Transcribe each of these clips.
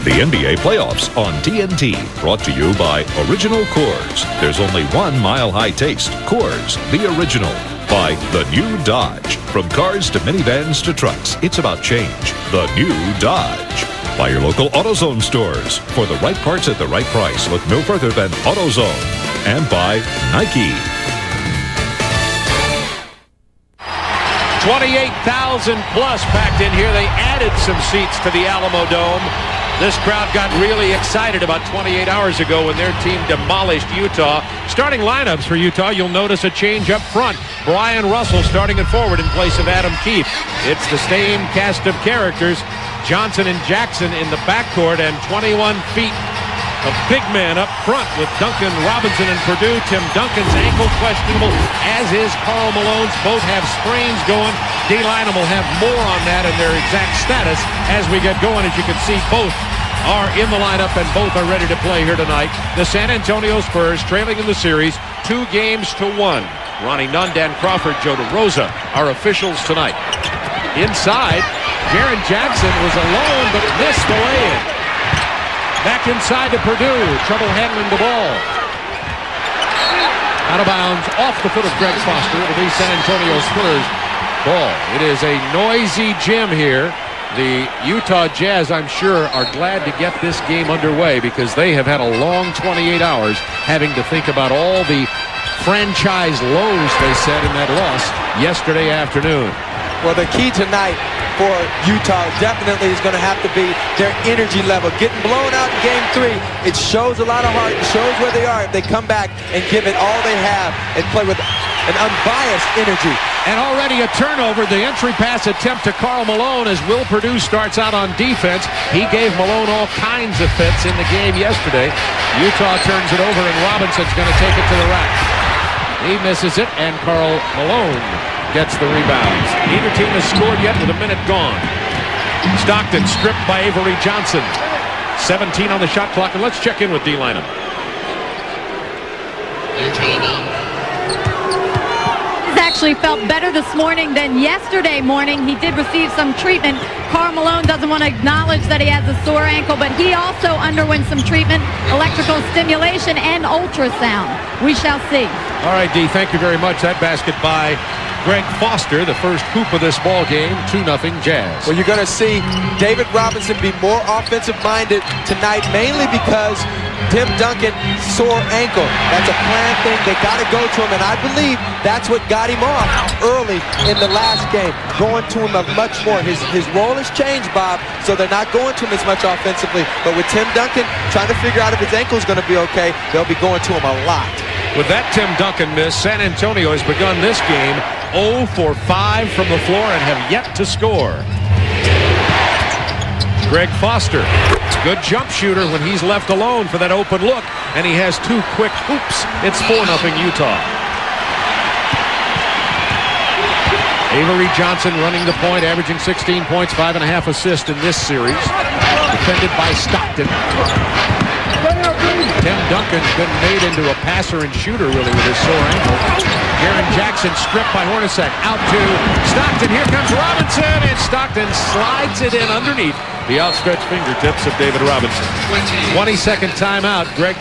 The NBA playoffs on TNT, brought to you by Original Coors. There's only one mile-high taste. Coors, the original. By the new Dodge. From cars to minivans to trucks, it's about change. The new Dodge. By your local AutoZone stores. For the right parts at the right price, look no further than AutoZone. And by Nike. 28,000 plus packed in here. They added some seats to the Alamo Dome. This crowd got really excited about 28 hours ago when their team demolished Utah. Starting lineups for Utah, you'll notice a change up front. Brian Russell starting at forward in place of Adam Keefe. It's the same cast of characters. Johnson and Jackson in the backcourt, and 21 feet of big man up front with Duncan Robinson and Purdue. Tim Duncan's ankle questionable, as is Karl Malone's. Both have sprains going. D. Lynam will have more on that and their exact status as we get going. As you can see, both are in the lineup and both are ready to play here tonight. The San Antonio Spurs trailing in the series 2-1. Ronnie Nunn, Dan Crawford, Joe DeRosa are officials tonight. Inside, Jaren Jackson was alone but missed the lay-in. Back inside to Purdue. Trouble handling the ball. Out of bounds, off the foot of Greg Foster. It'll be San Antonio Spurs ball. It is a noisy gym here. The Utah Jazz, I'm sure, are glad to get this game underway because they have had a long 28 hours having to think about all the franchise lows they said in that loss yesterday afternoon. Well, the key tonight for Utah definitely is going to have to be their energy level. Getting blown out in Game 3, it shows a lot of heart. It shows where they are if they come back and give it all they have and play with an unbiased energy. And already a turnover, the entry pass attempt to Karl Malone as Will Purdue starts out on defense. He gave Malone all kinds of fits in the game yesterday. Utah turns it over and Robinson's going to take it to the rack. He misses it and Karl Malone gets the rebounds. Neither team has scored yet with a minute gone. Stockton stripped by Avery Johnson. 17 on the shot clock, and let's check in with D. Lynam. He's actually felt better this morning than yesterday morning. He did receive some treatment. Karl Malone doesn't want to acknowledge that he has a sore ankle, but he also underwent some treatment, electrical stimulation and ultrasound. We shall see. All right, D, thank you very much. That basket by Greg Foster, the first hoop of this ball game, 2-0 Jazz. Well, you're going to see David Robinson be more offensive-minded tonight, mainly because Tim Duncan, sore ankle. That's a planned thing. They got to go to him, and I believe that's what got him off early in the last game, going to him much more. His role has changed, Bob, so they're not going to him as much offensively. But with Tim Duncan trying to figure out if his ankle is going to be okay, they'll be going to him a lot. With that Tim Duncan miss, San Antonio has begun this game 0 for 5 from the floor and have yet to score. Greg Foster, good jump shooter when he's left alone for that open look, and he has 2 quick hoops. It's 4-0 Utah. Avery Johnson running the point, averaging 16 points, 5.5 assists in this series. Defended by Stockton. Tim Duncan's been made into a passer and shooter, really, with his sore ankle. Jaren Jackson stripped by Hornacek. Out to Stockton. Here comes Robinson, and Stockton slides it in underneath the outstretched fingertips of David Robinson. 20-second timeout. Greg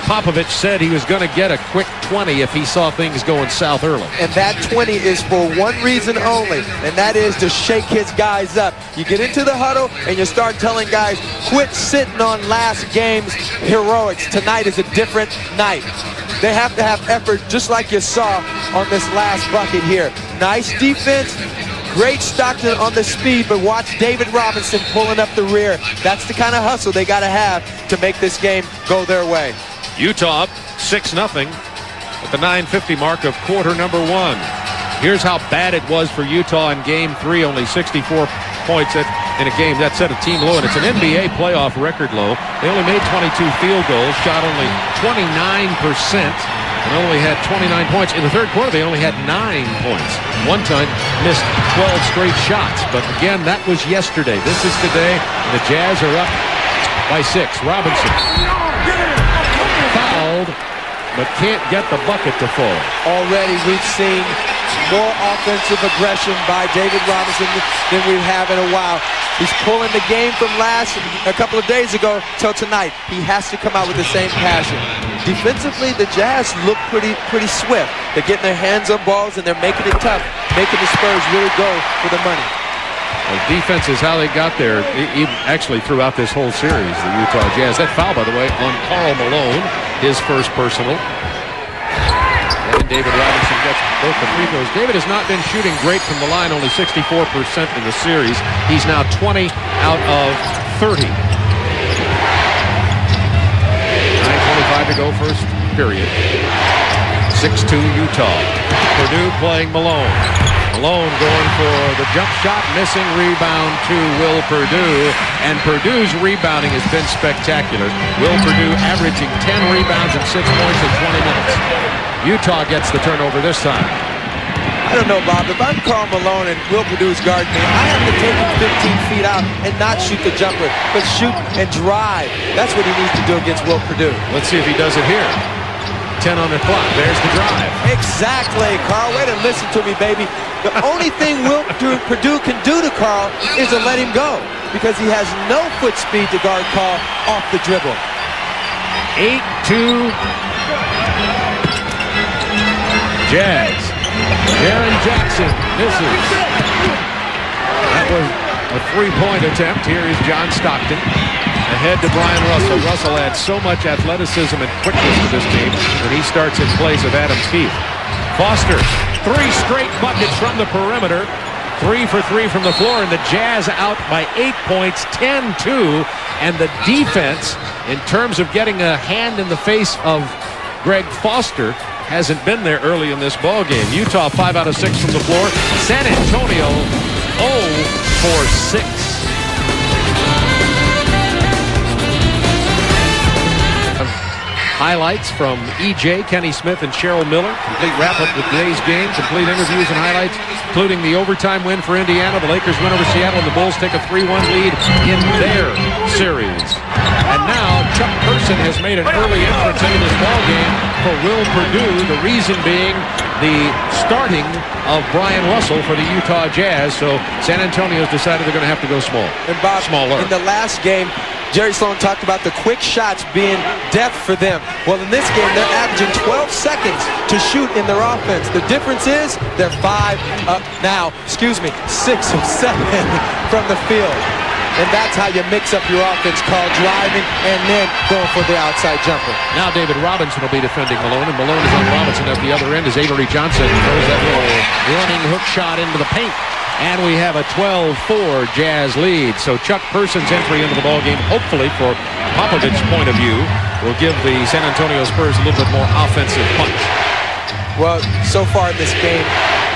Popovich said he was going to get a quick 20 if he saw things going south early. And that 20 is for one reason only, and that is to shake his guys up. You get into the huddle and you start telling guys, quit sitting on last game's heroics. Tonight is a different night. They have to have effort, just like you saw on this last bucket here. Nice defense. Great Stockton on the speed, but watch David Robinson pulling up the rear. That's the kind of hustle they got to have to make this game go their way. Utah up 6-0 at the 9:50 mark of quarter number 1. Here's how bad it was for Utah in Game 3, only 64 points in a game. That set a team low, and it's an NBA playoff record low. They only made 22 field goals, shot only 29%, and only had 29 points. In the third quarter, they only had 9 points. One time, missed 12 straight shots, but again, that was yesterday. This is today, and the Jazz are up by 6. Robinson fouled, but can't get the bucket to fall. Already we've seen more offensive aggression by David Robinson than we have in a while. He's pulling the game from a couple of days ago till tonight. He has to come out with the same passion. Defensively, the Jazz look pretty swift. They're getting their hands on balls and they're making it tough, making the Spurs really go for the money. Well, defense is how they got there, even actually throughout this whole series, the Utah Jazz. That foul, by the way, on Karl Malone, his first personal. And David Robinson gets both the free throws. David has not been shooting great from the line, only 64% in the series. He's now 20 out of 30. 9:25 to go, first period. 6-2 Utah. Purdue playing Malone. Malone going for the jump shot, missing, rebound to Will Purdue. And Purdue's rebounding has been spectacular. Will Purdue averaging 10 rebounds and 6 points in 20 minutes. Utah gets the turnover this time. I don't know, Bob. If I'm Karl Malone and Will Purdue's guarding me, I have to take him 15 feet out and not shoot the jumper, but shoot and drive. That's what he needs to do against Will Purdue. Let's see if he does it here. 10 on the clock. There's the drive. Exactly, Karl. Way to listen to me, baby. The only thing Will Purdue can do to Karl is to let him go because he has no foot speed to guard Karl off the dribble. 8-2 Jazz. Jaren Jackson misses. That was a three-point attempt. Here is John Stockton. Ahead to Brian Russell. Russell adds so much athleticism and quickness to this team when he starts in place of Adam Keefe. Foster, 3 straight buckets from the perimeter. 3 for 3 from the floor, and the Jazz out by 8 points, 10-2. And the defense, in terms of getting a hand in the face of Greg Foster, hasn't been there early in this ball game. Utah 5 out of 6 from the floor. San Antonio 0 for 6. Highlights from E.J., Kenny Smith, and Cheryl Miller. Complete wrap-up with today's game. Complete interviews and highlights, including the overtime win for Indiana. The Lakers win over Seattle, and the Bulls take a 3-1 lead in their series. And now Chuck Person has made an early entrance into this ballgame for Will Purdue. The reason being the starting of Brian Russell for the Utah Jazz. So San Antonio's decided they're going to have to go small. And Bob, smaller. In the last game, Jerry Sloan talked about the quick shots being death for them. Well, in this game, they're averaging 12 seconds to shoot in their offense. The difference is they're 6 of 7 from the field. And that's how you mix up your offense, Karl, driving and then going for the outside jumper. Now David Robinson will be defending Malone, and Malone is on Robinson. At the other end is Avery Johnson. Throws that little running hook shot into the paint. And we have a 12-4 Jazz lead. So Chuck Person's entry into the ballgame, hopefully for Popovich's point of view, will give the San Antonio Spurs a little bit more offensive punch. Well, so far in this game,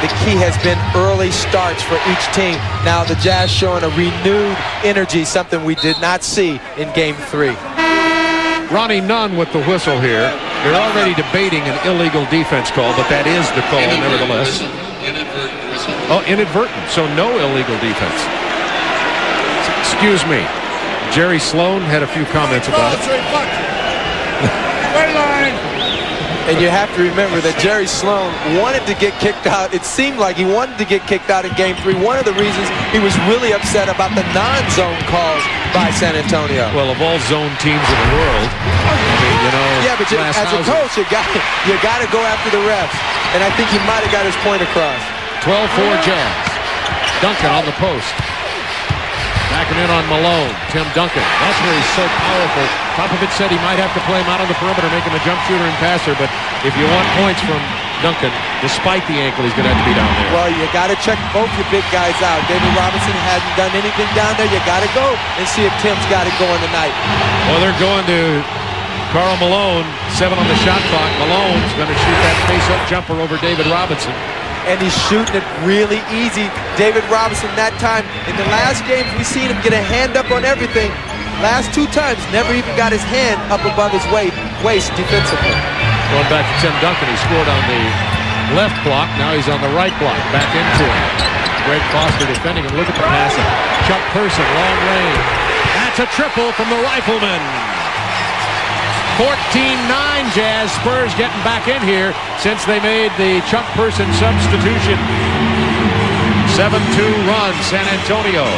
the key has been early starts for each team. Now the Jazz showing a renewed energy, something we did not see in Game 3. Ronnie Nunn with the whistle here. They're already debating an illegal defense call, but that is the call nevertheless. Oh, inadvertent, so no illegal defense. Excuse me. Jerry Sloan had a few comments about it. And you have to remember that Jerry Sloan wanted to get kicked out. It seemed like he wanted to get kicked out in Game 3. One of the reasons he was really upset about the non-zone calls by San Antonio. Well, of all zone teams in the world, I mean, you know. Yeah, but as a coach, you got to go after the refs. And I think he might have got his point across. 12-4 Jazz. Duncan on the post. Backing in on Malone. Tim Duncan. That's where he's so powerful. Popovich said he might have to play him out on the perimeter, make him a jump shooter and passer, but if you want points from Duncan, despite the ankle, he's going to have to be down there. Well, you got to check both your big guys out. David Robinson hasn't done anything down there. You got to go and see if Tim's got it going tonight. Well, they're going to Karl Malone. 7 on the shot clock. Malone's going to shoot that face-up jumper over David Robinson. And he's shooting it really easy. David Robinson that time. In the last games, we've seen him get a hand up on everything. Last 2 times, never even got his hand up above his waist defensively. Going back to Tim Duncan, he scored on the left block. Now he's on the right block. Back into it. Greg Foster defending him. Look at the passing. Chuck Person, long range. That's a triple from the Rifleman. 14-9 Jazz. Spurs getting back in here since they made the Chuck Person substitution. 7-2 run San Antonio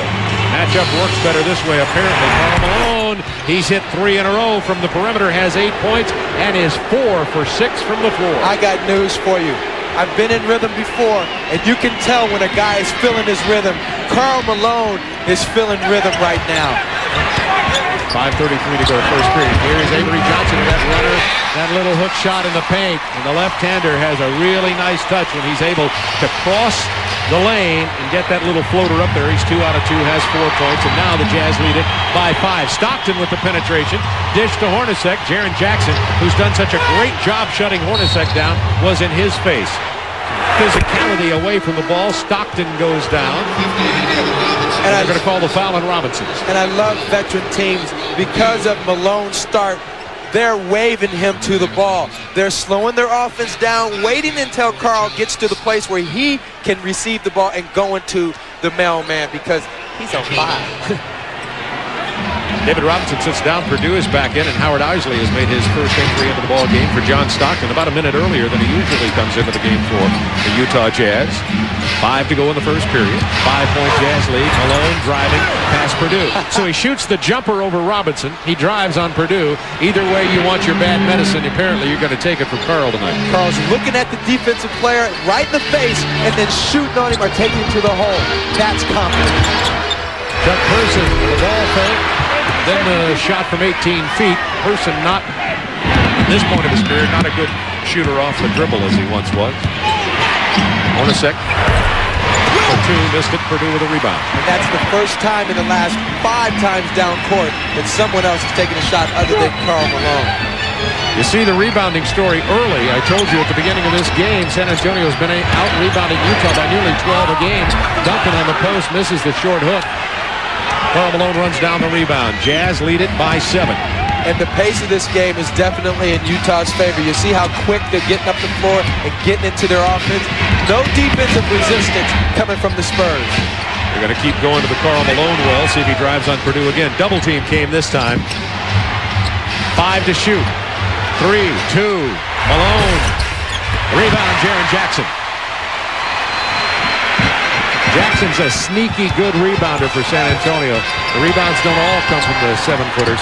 Matchup works better this way, apparently. Karl Malone, he's hit 3 in a row from the perimeter, has 8 points, and is 4 for 6 from the floor. I got news for you. I've been in rhythm before, and you can tell when a guy is feeling his rhythm. Karl Malone is feeling rhythm right now. 5:33 to go, first period. Here is Avery Johnson with that runner, that little hook shot in the paint. And the left-hander has a really nice touch when he's able to cross the lane and get that little floater up there. He's 2 out of 2, has 4 points, and now the Jazz lead it by 5. Stockton with the penetration, dish to Hornacek. Jaren Jackson, who's done such a great job shutting Hornacek down, was in his face. Physicality away from the ball. Stockton goes down. And they're going to call the foul on Robinson. And I love veteran teams because of Malone's start. They're waving him to the ball. They're slowing their offense down, waiting until Karl gets to the place where he can receive the ball and go into the mailman because he's on fire. David Robinson sits down. Purdue is back in, and Howard Isley has made his first entry into the ball game for John Stockton about a minute earlier than he usually comes into the game for the Utah Jazz. 5 to go in the first period. 5-point Jazz lead. Malone driving past Purdue. So he shoots the jumper over Robinson. He drives on Purdue. Either way you want your bad medicine, apparently you're going to take it from Karl tonight. Karl's looking at the defensive player right in the face and then shooting on him or taking him to the hole. That's confidence. Chuck Person with the ball fake. Then the shot from 18 feet. Person not, at this point of his career, not a good shooter off the dribble as he once was. Hornacek for 2, missed it. Purdue with a rebound. And that's the first time in the last 5 times down court that someone else has taken a shot other than Karl Malone. You see the rebounding story early. I told you at the beginning of this game, San Antonio's been out-rebounding Utah by nearly 12 a game. Duncan on the post misses the short hook. Karl Malone runs down the rebound. Jazz lead it by 7. And the pace of this game is definitely in Utah's favor. You see how quick they're getting up the floor and getting into their offense. No defensive resistance coming from the Spurs. They're going to keep going to the Karl Malone well. See if he drives on Purdue again. Double team came this time. 5 to shoot. 3, 2, Malone. Rebound, Jaren Jackson. Jackson's a sneaky good rebounder for San Antonio. The rebounds don't all come from the 7-footers.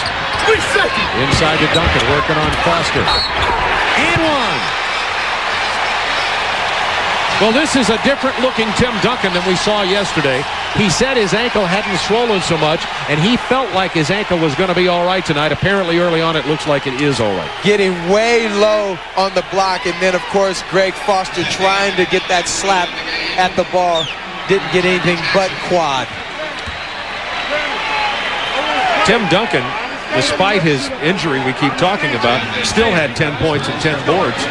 Inside to Duncan, working on Foster. And 1. Well, this is a different looking Tim Duncan than we saw yesterday. He said his ankle hadn't swollen so much, and he felt like his ankle was going to be all right tonight. Apparently, early on, it looks like it is all right. Getting way low on the block, and then, of course, Greg Foster trying to get that slap at the ball. Didn't get anything but quad. Tim Duncan, despite his injury we keep talking about, still had 10 points and 10 boards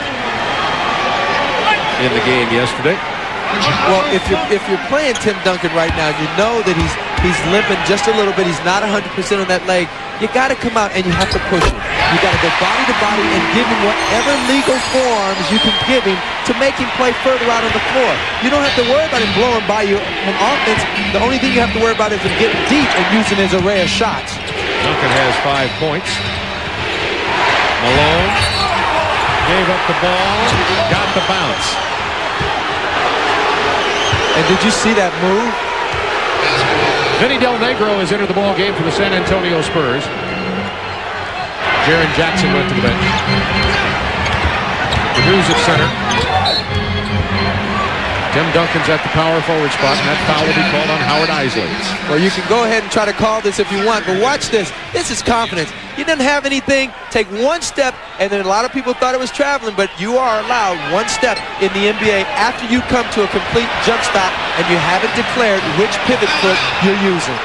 in the game yesterday. Well, if you're playing Tim Duncan right now, you know that he's limping just a little bit. He's not 100% on that leg. You got to come out and you have to push him. You got to go body to body and give him whatever legal forearms you can give him to make him play further out on the floor. You don't have to worry about him blowing by you on offense. The only thing you have to worry about is him getting deep and using his array of shots. Duncan has 5 points. Malone gave up the ball, got the bounce. And did you see that move? Vinny Del Negro has entered the ball game for the San Antonio Spurs. Jaren Jackson went to the bench. Purdue's at center. Tim Duncan's at the power forward spot, and that foul will be called on Howard Isley. Well, you can go ahead and try to call this if you want, but watch this. This is confidence. You didn't have anything. Take one step, and then a lot of people thought it was traveling, but you are allowed one step in the NBA after you come to a complete jump stop, and you haven't declared which pivot foot you're using.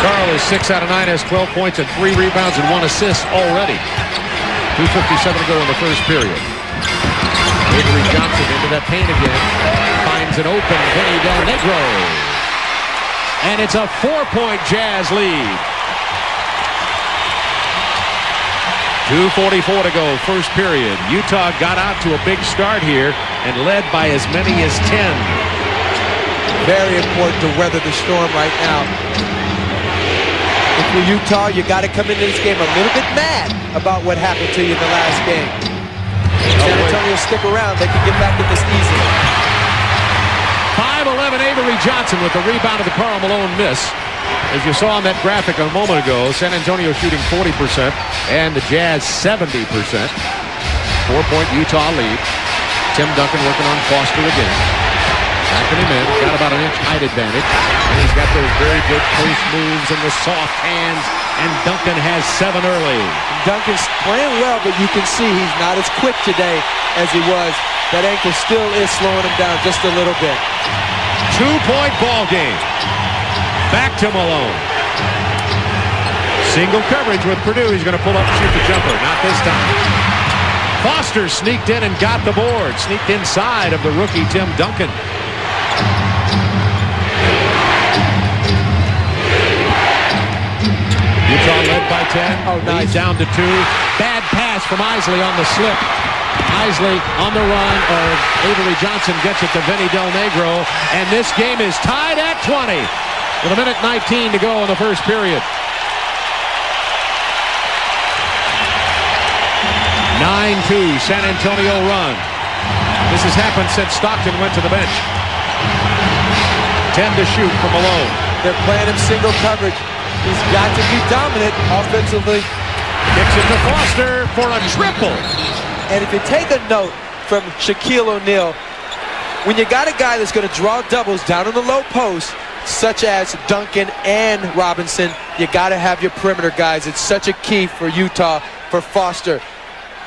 Karl is 6 out of 9, has 12 points and 3 rebounds and 1 assist already. 2:57 to go in the first period. Avery Johnson into that paint again. Finds an open Vinny Del Negro. And it's a 4-point Jazz lead. 2:44 to go, first period. Utah got out to a big start here and led by as many as 10. Very important to weather the storm right now. If you're Utah, you got to come into this game a little bit mad about what happened to you in the last game. San Antonio stick around, they can get back in this easily. 5'11" Avery Johnson with the rebound of the Karl Malone miss. As you saw on that graphic a moment ago, San Antonio shooting 40% and the Jazz 70%. 4-point Utah lead. Tim Duncan working on Foster again. Backing him in. Got about an inch height advantage. And he's got those very good post moves and the soft hands. And Duncan has 7 early. Duncan's playing well, but you can see he's not as quick today as he was. That ankle still is slowing him down just a little bit. 2-point ball game. Back to Malone. Single coverage with Purdue. He's going to pull up and shoot the jumper. Not this time. Foster sneaked in and got the board. Sneaked inside of the rookie Tim Duncan. Utah led by 10. Oh, nice. Lead down to 2. Bad pass from Isley on the slip. Isley on the run, or Avery Johnson gets it to Vinny Del Negro, and this game is tied at 20 with 1:19 to go in the first period. 9-2 San Antonio run. This has happened since Stockton went to the bench. 10 to shoot for Malone. They're playing him single coverage. He's got to be dominant offensively. Kicks it to Foster for a triple. And if you take a note from Shaquille O'Neal, when you got a guy that's going to draw doubles down in the low post, such as Duncan and Robinson, you got to have your perimeter guys. It's such a key for Utah, for Foster,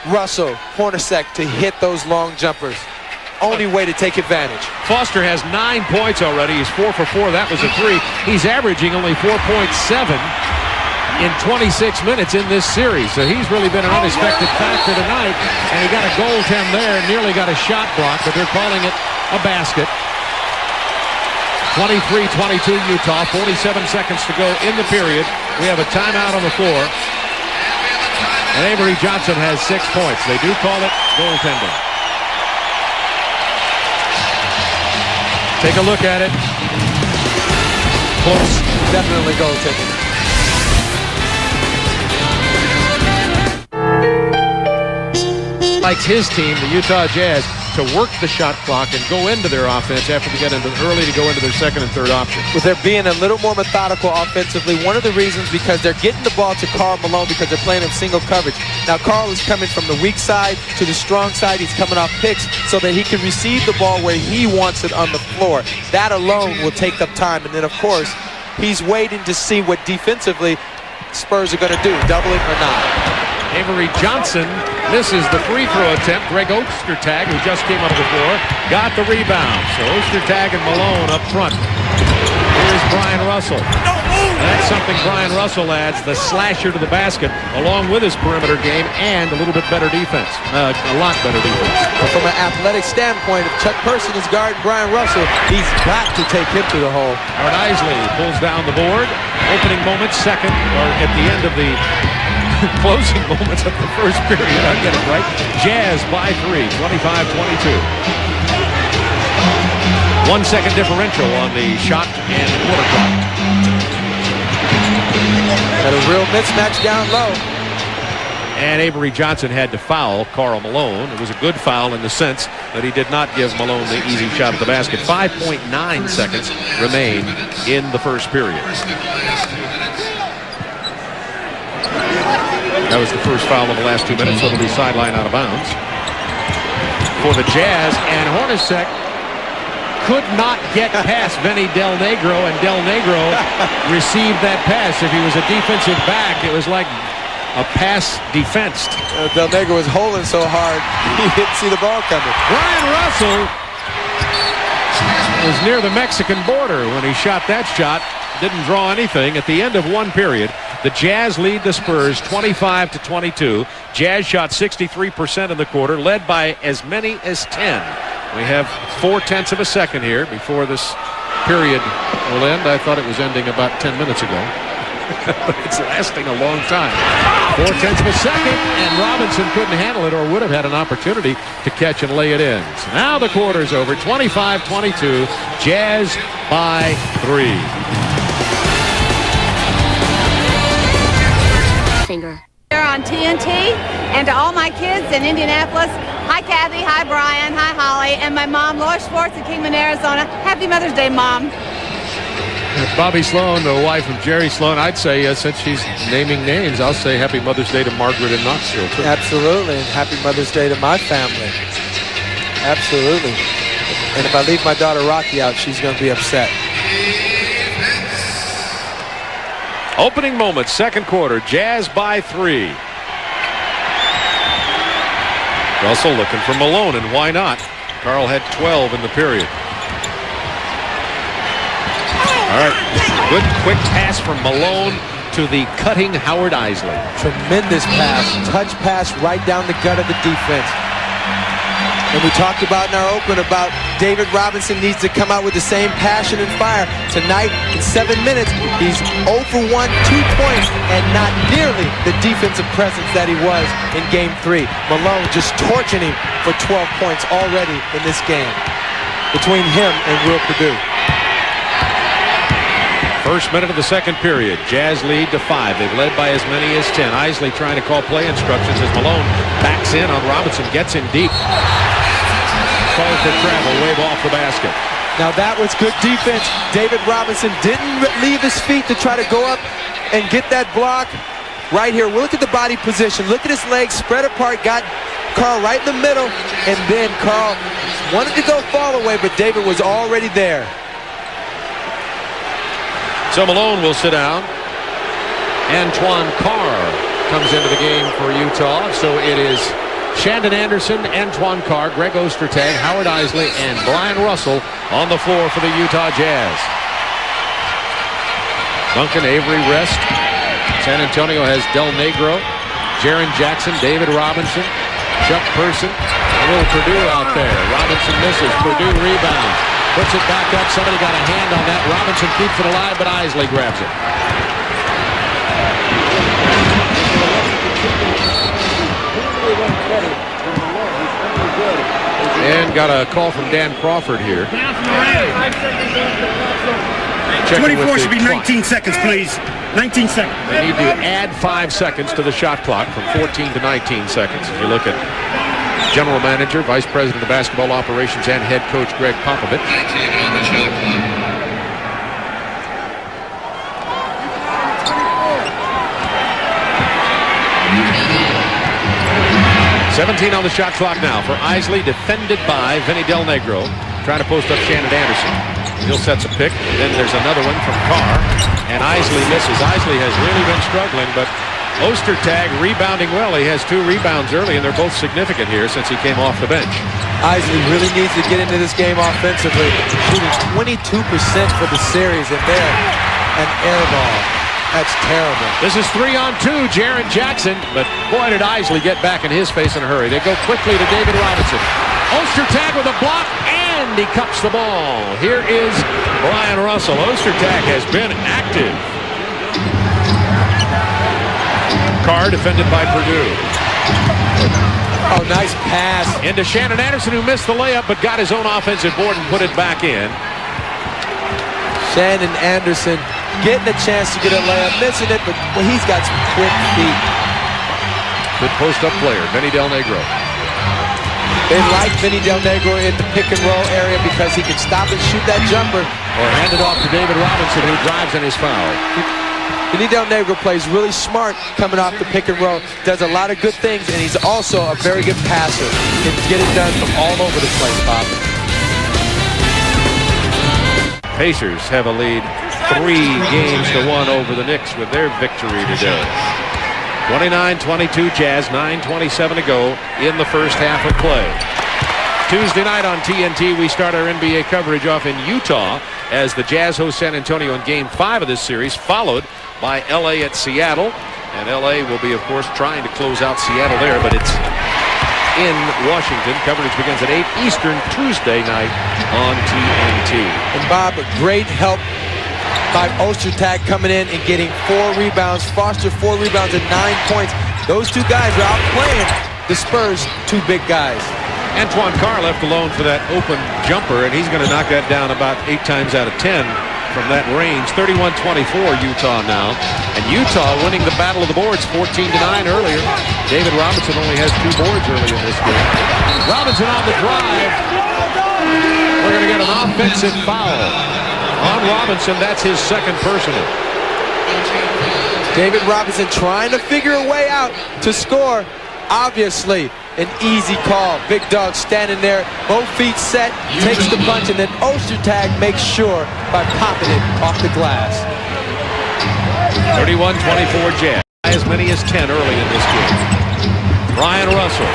Russell, Hornacek to hit those long jumpers. Only way to take advantage. Foster has 9 points already. He's 4 for 4. That was a 3. He's averaging only 4.7 in 26 minutes in this series. So he's really been an unexpected factor tonight. And he got a goaltend there, nearly got a shot block, but they're calling it a basket. 23-22 Utah, 47 seconds to go in the period. We have a timeout on the floor. And Avery Johnson has 6 points. They do call it goaltending. Take a look at it. Close. Definitely goaltending. Likes his team, the Utah Jazz, to work the shot clock and go into their offense after they get into early to go into their second and third option. With their being a little more methodical offensively, one of the reasons because they're getting the ball to Karl Malone because they're playing him single coverage. Now Karl is coming from the weak side to the strong side. He's coming off picks so that he can receive the ball where he wants it on the floor. That alone will take up time. And then of course, he's waiting to see what defensively Spurs are going to do, doubling or not. Avery Johnson misses the free throw attempt. Greg Ostertag, who just came up to the floor, got the rebound. So Ostertag and Malone up front. Here's Brian Russell. And that's something Brian Russell adds, the slasher to the basket, along with his perimeter game and a little bit better defense. A lot better defense. But from an athletic standpoint, if Chuck Person is guarding Brian Russell, he's got to take him to the hole. Art Isley pulls down the board. Opening moments, second, or at the end of the closing moments of the first period. I'll get it right. Jazz by 3, 25-22. 1 second differential on the shot and quarter clock. Got a real mismatch down low. And Avery Johnson had to foul Karl Malone. It was a good foul in the sense that he did not give Malone the easy shot at the basket. 5.9 seconds remain in the first period. That was the first foul of the last 2 minutes, so it'll be sideline out of bounds for the Jazz. And Hornacek could not get past Vinny Del Negro, and Del Negro received that pass. If he was a defensive back, it was like a pass defensed. Del Negro was holding so hard, he didn't see the ball coming. Brian Russell was near the Mexican border when he shot that shot. Didn't draw anything. At the end of one period, the Jazz lead the Spurs 25-22. Jazz shot 63% in the quarter, led by as many as 10. We have 0.4 of a second here before this period will end. I thought it was ending about 10 minutes ago. But it's lasting a long time. 0.4 of a second, and Robinson couldn't handle it or would have had an opportunity to catch and lay it in. So now the quarter's over, 25-22. Jazz by 3. Here on TNT, and to all my kids in Indianapolis, hi Kathy, hi Brian, hi Holly, and my mom, Laura Schwartz in Kingman, Arizona. Happy Mother's Day, Mom. Bobby Sloan, the wife of Jerry Sloan, I'd say, since she's naming names, I'll say Happy Mother's Day to Margaret in Knoxville, too. Absolutely, and Happy Mother's Day to my family. Absolutely. And if I leave my daughter Rocky out, she's going to be upset. Opening moments, second quarter, Jazz by 3. Russell looking for Malone, and why not? Carl had 12 in the period. All right, good quick pass from Malone to the cutting Howard Isley. Tremendous pass, touch pass right down the gut of the defense. And we talked about in our open about David Robinson needs to come out with the same passion and fire. Tonight, in 7 minutes, he's 0 for 1, 2 points, and not nearly the defensive presence that he was in Game 3. Malone just torching him for 12 points already in this game between him and Will Perdue. First minute of the second period. Jazz lead to 5. They've led by as many as 10. Isley trying to call play instructions as Malone backs in on Robinson, gets him deep. Call for travel, wave off the basket. Now that was good defense. David Robinson didn't leave his feet to try to go up and get that block. Right here, look at the body position. Look at his legs spread apart, got Carl right in the middle, and then Carl wanted to go fall away, but David was already there. So Malone will sit down. Antoine Carr comes into the game for Utah. So it is Shandon Anderson, Antoine Carr, Greg Ostertag, Howard Isley, and Brian Russell on the floor for the Utah Jazz. Duncan, Avery, rest. San Antonio has Del Negro, Jaren Jackson, David Robinson, Chuck Person, a little Perdue out there. Robinson misses. Perdue rebounds. Puts it back up. Somebody got a hand on that. Robinson keeps it alive, but Isley grabs it. And got a call from Dan Crawford here. 24 should be 19 seconds, please. 19 seconds. They need to add 5 seconds to the shot clock from 14 to 19 seconds. If you look at General Manager, Vice President of Basketball Operations, and Head Coach Greg Popovich. 17 on the shot clock now for Isley, defended by Vinny Del Negro, trying to post up Shandon Anderson. He'll sets a pick, and then there's another one from Carr, and Isley misses. Isley has really been struggling, but Ostertag rebounding well. He has 2 rebounds early, and they're both significant here since he came off the bench. Isley really needs to get into this game offensively, shooting 22% for the series, and there, an air ball. That's terrible. This is 3-on-2, Jaren Jackson, but boy, did Isley get back in his face in a hurry. They go quickly to David Robinson. Ostertag with a block, and he cups the ball. Here is Brian Russell. Ostertag has been active. Carr defended by Perdue. Oh, nice pass. Into Shandon Anderson, who missed the layup, but got his own offensive board and put it back in. Shandon Anderson getting a chance to get a layup, missing it, but he's got some quick feet. Good post-up player, Vinny Del Negro. They like Vinny Del Negro in the pick-and-roll area because he can stop and shoot that jumper. Or hand it off to David Robinson, who drives in his foul. Vinny Del Negro plays really smart coming off the pick-and-roll, does a lot of good things, and he's also a very good passer. He can get it done from all over the place, Bob. Pacers have a lead 3-1 over the Knicks with their victory today. 29-22 Jazz, 9:27 to go in the first half of play. Tuesday night on TNT, we start our NBA coverage off in Utah as the Jazz host San Antonio in Game 5 of this series, followed by LA at Seattle. And LA will be, of course, trying to close out Seattle there, but it's in Washington. Coverage begins at 8 Eastern Tuesday night on TNT. And Bob, great help by Ostertag coming in and getting 4 rebounds. Foster 4 rebounds and 9 points. Those 2 guys are outplaying the Spurs' 2 big guys. Antoine Carr left alone for that open jumper, and he's going to knock that down about 8 times out of 10 from that range. 31-24 Utah now. And Utah winning the battle of the boards 14-9 earlier. David Robinson only has 2 boards early in this game. Robinson on the drive. We're going to get an offensive foul On Robinson, that's his second personal. David Robinson trying to figure a way out to score. Obviously, an easy call. Big Dog standing there, both feet set, takes the punch, and then Ostertag makes sure by popping it off the glass. 31-24 Jazz. As many as 10 early in this game. Brian Russell.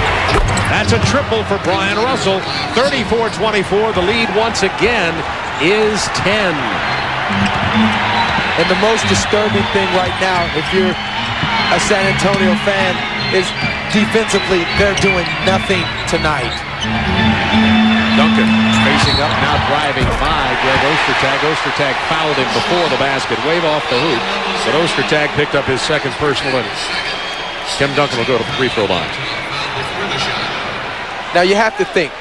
That's a triple for Brian Russell. 34-24. The lead once again is 10. And the most disturbing thing right now, if you're a San Antonio fan, is defensively, they're doing nothing tonight. Duncan facing up, now driving by Greg Ostertag. Ostertag fouled him before the basket, wave off the hoop. But Ostertag picked up his second personal, and Tim Duncan will go to the free throw line. Now you have to think.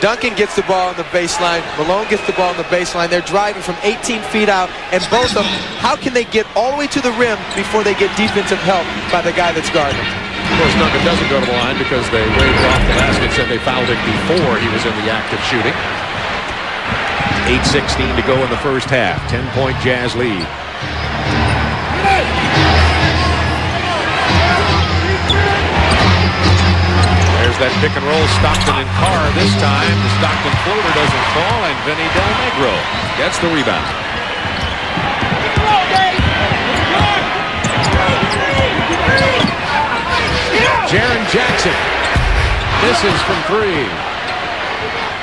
Duncan gets the ball on the baseline. Malone gets the ball on the baseline. They're driving from 18 feet out, and both of them, how can they get all the way to the rim before they get defensive help by the guy that's guarding them? Of course, Duncan doesn't go to the line because they waved off the basket, said they fouled it before he was in the act of shooting. 8:16 to go in the first half. 10-point Jazz lead. There's that pick and roll, Stockton and Carr this time. The Stockton floater doesn't fall, and Vinny Del Negro gets the rebound. Jaren Jackson misses from three.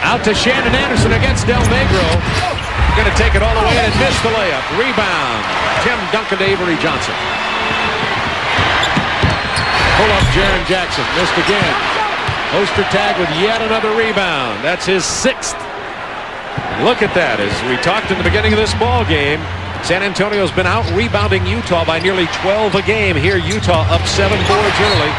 Out to Shannon Anderson against Del Negro. Going to take it all the way and miss the layup. Rebound. Tim Duncan to Avery Johnson. Pull up Jaren Jackson. Missed again. Ostertag with yet another rebound. That's his sixth. Look at that. As we talked in the beginning of this ball game, San Antonio's been out rebounding Utah by nearly 12 a game. Here, Utah up 7 boards early.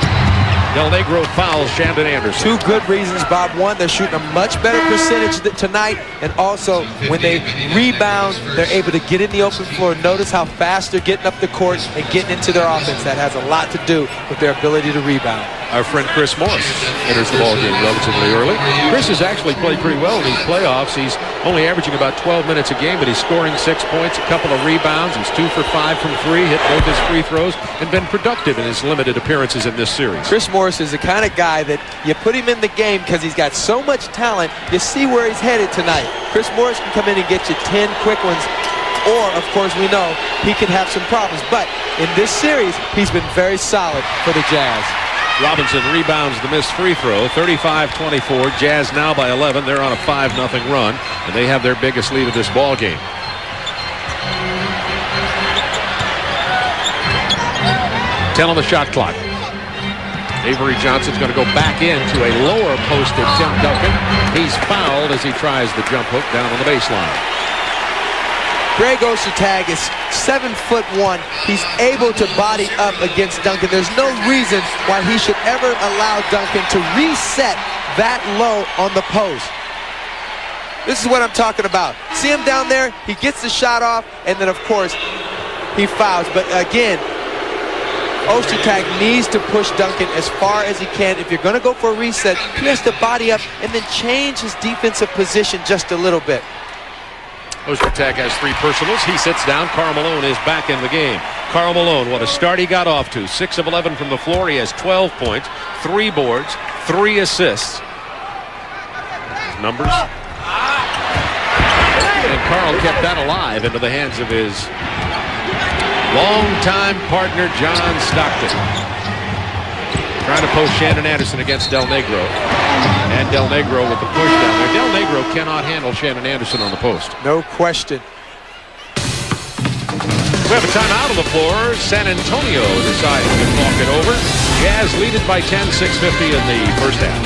Del Negro fouls Shandon Anderson. Two good reasons, Bob. One, they're shooting a much better percentage tonight, and also when they rebound, they're able to get in the open floor. Notice how fast they're getting up the court and getting into their offense. That has a lot to do with their ability to rebound. Our friend Chris Morris enters the ballgame relatively early. Chris has actually played pretty well in these playoffs. He's only averaging about 12 minutes a game, but he's scoring 6 points, a couple of rebounds. He's 2 for 5 from 3, hit both his free throws, and been productive in his limited appearances in this series. Chris Morris is the kind of guy that you put him in the game because he's got so much talent. You see where he's headed tonight. Chris Morris can come in and get you 10 quick ones, or, of course, we know he can have some problems. But in this series, he's been very solid for the Jazz. Robinson rebounds the missed free throw. 35-24. Jazz now by 11. They're on a 5-0 run, and they have their biggest lead of this ball game. Ten on the shot clock. Avery Johnson's going to go back into a lower posted Tim Duncan. He's fouled as he tries the jump hook down on the baseline. Greg Ostertag is 7'1". He's able to body up against Duncan. There's no reason why he should ever allow Duncan to reset that low on the post. This is what I'm talking about. See him down there? He gets the shot off, and then, of course, he fouls. But again, Ostertag needs to push Duncan as far as he can. If you're going to go for a reset, he has to body up and then change his defensive position just a little bit. Ostertag has 3 personals. He sits down. Karl Malone is back in the game. Karl Malone, what a start he got off to. 6 of 11 from the floor. He has 12 points, 3 boards, 3 assists. Numbers. And Karl kept that alive into the hands of his longtime partner, John Stockton. Trying to post Shandon Anderson against Del Negro. And Del Negro with the push down there. Del Negro cannot handle Shandon Anderson on the post. No question. We have a timeout on the floor. San Antonio deciding to talk it over. Jazz lead it by 10, 6:50 in the first half.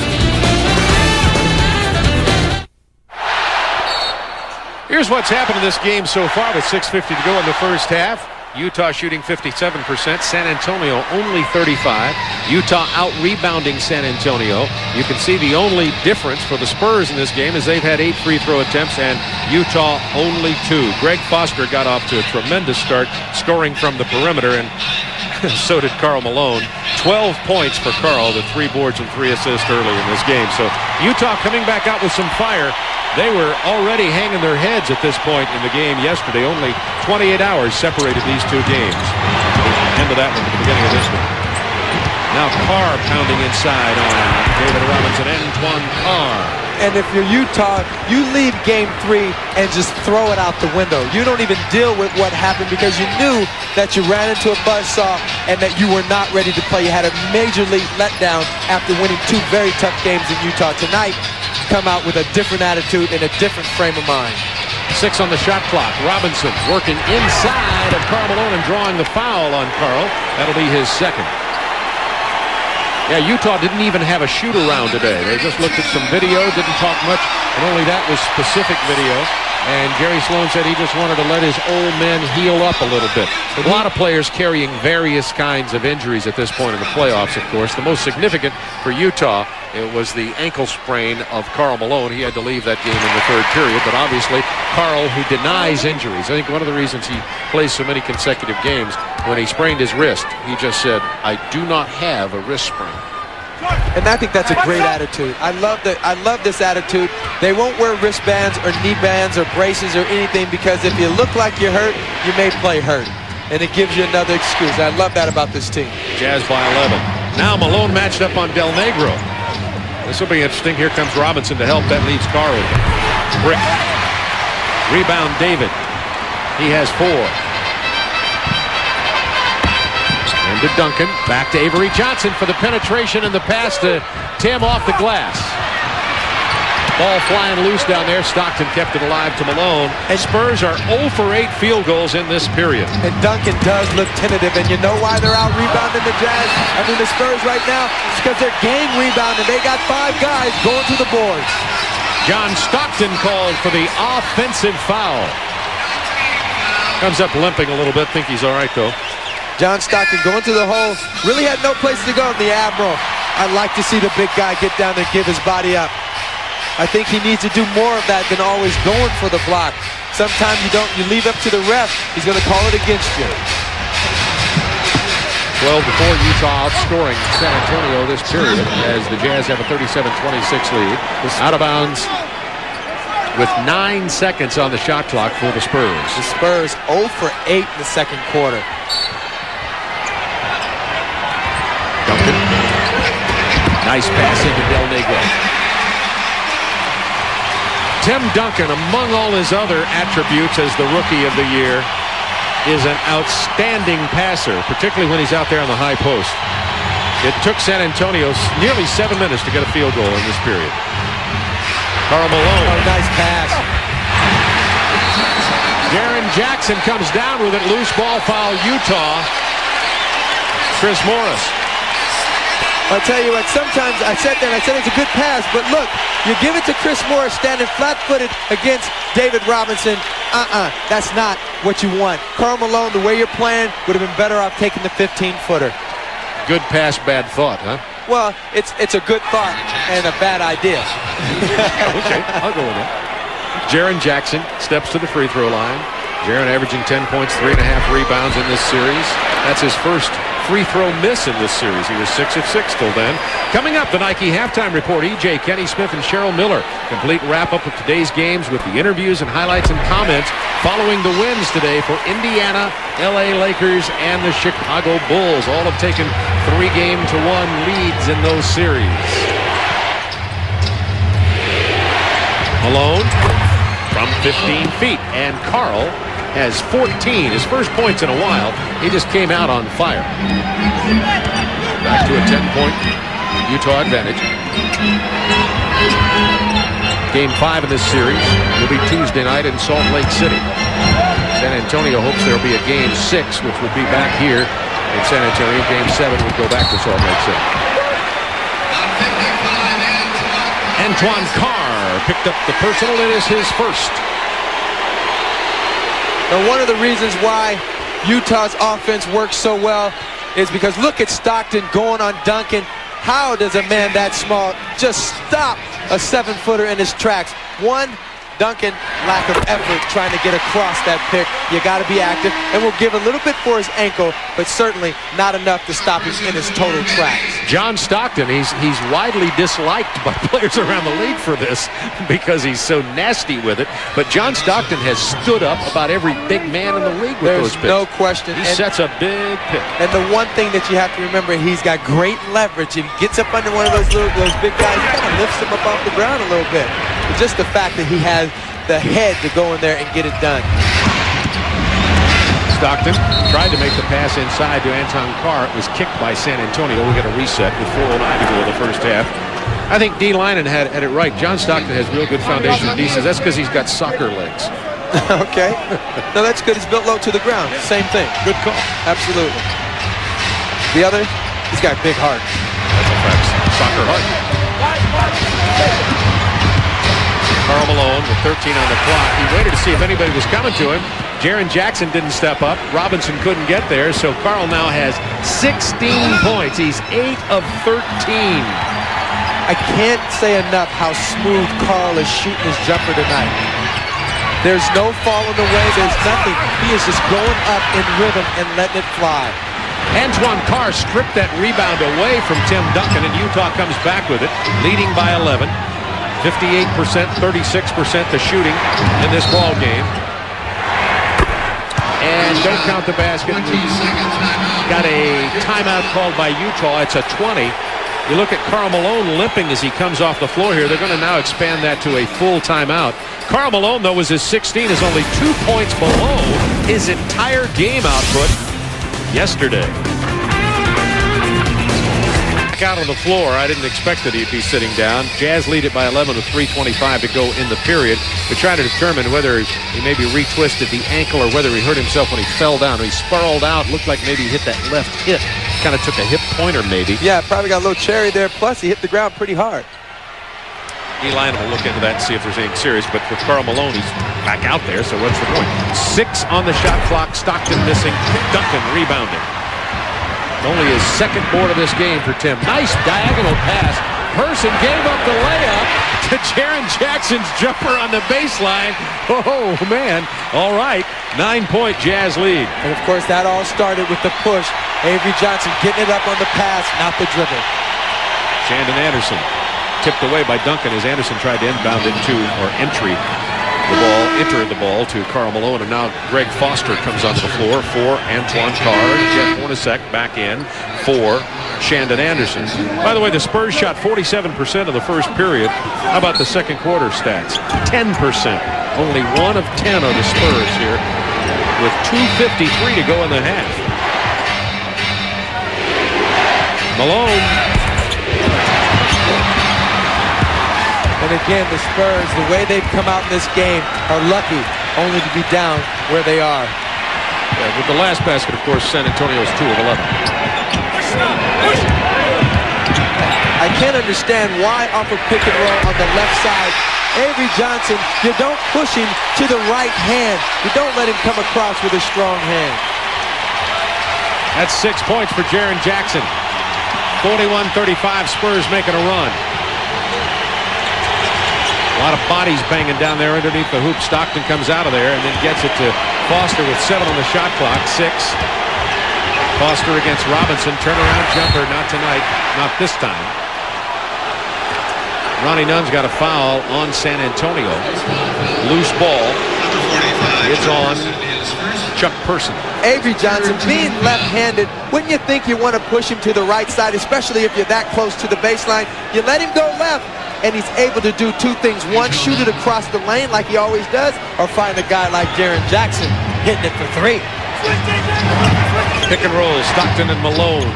Here's what's happened in this game so far with 6:50 to go in the first half. Utah shooting 57%. San Antonio only 35. Utah out-rebounding San Antonio. You can see the only difference for the Spurs in this game is they've had 8 free throw attempts and Utah only 2. Greg Foster got off to a tremendous start scoring from the perimeter, and so did Karl Malone. 12 points for Karl with 3 boards and 3 assists early in this game. So Utah coming back out with some fire. They were already hanging their heads at this point in the game yesterday. Only 28 hours separated these two games. End of that one at the beginning of this one. Now Carr pounding inside on David Robinson. Antoine Carr. And if you're Utah, you leave game 3 and just throw it out the window. You don't even deal with what happened because you knew that you ran into a buzzsaw and that you were not ready to play. You had a major league letdown after winning 2 very tough games in Utah. Tonight, come out with a different attitude and a different frame of mind. 6 on the shot clock. Robinson working inside of Karl Malone and drawing the foul on Karl. That'll be his second. Yeah, Utah didn't even have a shoot-around today. They just looked at some video, didn't talk much, and only that was specific video. And Jerry Sloan said he just wanted to let his old men heal up a little bit. A lot of players carrying various kinds of injuries at this point in the playoffs, of course. The most significant for Utah, it was the ankle sprain of Karl Malone. He had to leave that game in the 3rd period, but obviously Karl, who denies injuries. I think one of the reasons he plays so many consecutive games, when he sprained his wrist, he just said, I do not have a wrist sprain. And I think that's a great attitude. I love this attitude. They won't wear wristbands or knee bands or braces or anything because if you look like you're hurt, you may play hurt. And it gives you another excuse. I love that about this team. Jazz by 11. Now Malone matched up on Del Negro. This will be interesting. Here comes Robinson to help. That leaves Carr open. Brick. Rebound David. He has 4. To Duncan, back to Avery Johnson for the penetration and the pass to Tim off the glass. Ball flying loose down there. Stockton kept it alive to Malone. And Spurs are 0 for 8 field goals in this period. And Duncan does look tentative, and you know why they're out rebounding the Jazz? I mean, the Spurs right now, it's because they're game rebounding. They got 5 guys going to the boards. John Stockton called for the offensive foul. Comes up limping a little bit. Think he's all right, though. John Stockton going to the hole. Really had no place to go in the Admiral. I'd like to see the big guy get down and give his body up. I think he needs to do more of that than always going for the block. Sometimes you leave up to the ref. He's going to call it against you. 12 before Utah outscoring San Antonio this period as the Jazz have a 37-26 lead. Out of bounds with 9 seconds on the shot clock for the Spurs. The Spurs 0 for 8 in the 2nd quarter. Duncan. Nice pass into Del Negro. Tim Duncan, among all his other attributes as the Rookie of the Year, is an outstanding passer, particularly when he's out there on the high post. It took San Antonio nearly 7 minutes to get a field goal in this period. Karl Malone. Oh, nice pass. Jaren Jackson comes down with it. Loose ball foul, Utah. Chris Morris. I'll tell you what, sometimes I said it's a good pass, but look, you give it to Chris Morris standing flat-footed against David Robinson. That's not what you want. Karl Malone, the way you're playing, would have been better off taking the 15-footer. Good pass, bad thought, huh? Well, it's a good thought and a bad idea. Okay, I'll go with it. Jaren Jackson steps to the free throw line. Jaren averaging 10 points, 3.5 rebounds in this series. That's his first free throw miss in this series. He was 6 of 6 till then. Coming up, the Nike halftime report. EJ, Kenny Smith, and Cheryl Miller. Complete wrap-up of today's games with the interviews and highlights and comments following the wins today for Indiana, LA Lakers, and the Chicago Bulls. All have taken 3-1 leads in those series. Malone from 15 feet, and Karl has 14, his first points in a while. He just came out on fire. Back to a 10-point Utah advantage. Game 5 of this series will be Tuesday night in Salt Lake City. San Antonio hopes there will be a Game 6, which would be back here in San Antonio. Game 7 would go back to Salt Lake City. Antoine Carr picked up the personal. It is his first. And one of the reasons why Utah's offense works so well is because look at Stockton going on Duncan. How does a man that small just stop a 7-footer in his tracks? One, Duncan, lack of effort trying to get across that pick. You got to be active, and we'll give a little bit for his ankle, but certainly not enough to stop him in his total tracks. John Stockton, he's widely disliked by players around the league for this because he's so nasty with it. But John Stockton has stood up about every big man in the league with those picks. There's no question. He sets a big pick. And the one thing that you have to remember, he's got great leverage. If he gets up under one of those big guys, he kind of lifts him up off the ground a little bit. It's just the fact that he has the head to go in there and get it done. Stockton tried to make the pass inside to Anton Carr. It was kicked by San Antonio. We got a reset with 4:09 to go in the first half. I think D. Lynon had it right. John Stockton has real good foundation. D says that's because he's got soccer legs. Okay. No, that's good. He's built low to the ground. Same thing. Good call. Absolutely. The other, he's got a big heart. That's a fact. Soccer heart. Karl Malone with 13 on the clock. He waited to see if anybody was coming to him. Jaren Jackson didn't step up. Robinson couldn't get there, so Karl now has 16 points. He's 8 of 13. I can't say enough how smooth Karl is shooting his jumper tonight. There's no falling away. There's nothing. He is just going up in rhythm and letting it fly. Antoine Carr stripped that rebound away from Tim Duncan, and Utah comes back with it, leading by 11. 58%, 36% the shooting in this ball game. And don't count the basket. Got a timeout called by Utah. It's a 20. You look at Karl Malone limping as he comes off the floor here. They're going to now expand that to a full timeout. Karl Malone, though, was his 16, is only 2 points below his entire game output yesterday. Out on the floor. I didn't expect that he'd be sitting down. Jazz lead it by 11 with 3:25 to go in the period. We're trying to determine whether he maybe retwisted the ankle or whether he hurt himself when he fell down. He spiraled out. Looked like maybe he hit that left hip. Kind of took a hip pointer maybe. Yeah, probably got a little cherry there. Plus, he hit the ground pretty hard. Eli will look into that and see if there's anything serious. But with Karl Malone, he's back out there. So what's the point? 6 on the shot clock. Stockton missing. Duncan rebounding. Only his second board of this game for Tim. Nice diagonal pass. Person gave up the layup to Jaren Jackson's jumper on the baseline. Oh, man. All right. 9-point Jazz lead. And, of course, that all started with the push. Avery Johnson getting it up on the pass, not the dribble. Shandon Anderson tipped away by Duncan as Anderson tried to inbound into, or enter the ball to Karl Malone, and now Greg Foster comes onto the floor for Antoine Carr. Jeff Hornacek back in for Shandon Anderson. By the way, the Spurs shot 47% of the first period. How about the second quarter stats? 10%. Only 1 of 10 are the Spurs here with 2:53 to go in the half. Malone. And again, the Spurs, the way they've come out in this game, are lucky only to be down where they are. Yeah, with the last basket, of course, San Antonio's 2 of 11. I can't understand why off of pick and roll on the left side, Avery Johnson, you don't push him to the right hand. You don't let him come across with a strong hand. That's 6 points for Jaren Jackson. 41-35, Spurs making a run. A lot of bodies banging down there underneath the hoop. Stockton comes out of there and then gets it to Foster with 7 on the shot clock. 6. Foster against Robinson. Turnaround jumper. Not tonight. Not this time. Ronnie Nunn's got a foul on San Antonio. Loose ball. It's on Chuck Person. Avery Johnson being left-handed, wouldn't you think you want to push him to the right side, especially if you're that close to the baseline? You let him go left, and he's able to do 2 things. One, shoot it across the lane like he always does, or find a guy like Jaren Jackson hitting it for 3. Pick and roll, Stockton and Malone.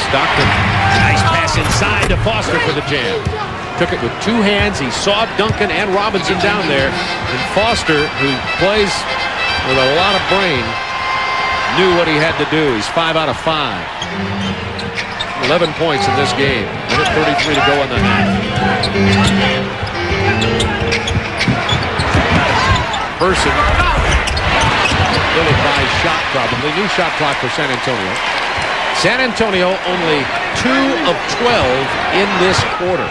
Stockton, nice pass inside to Foster for the jam. Took it with 2 hands. He saw Duncan and Robinson down there. And Foster, who plays with a lot of brain, knew what he had to do. He's 5 out of 5. 11 points in this game. Minute 33 to go in the half. Person. Really by shot probably. New shot clock for San Antonio. San Antonio only 2 of 12 in this quarter.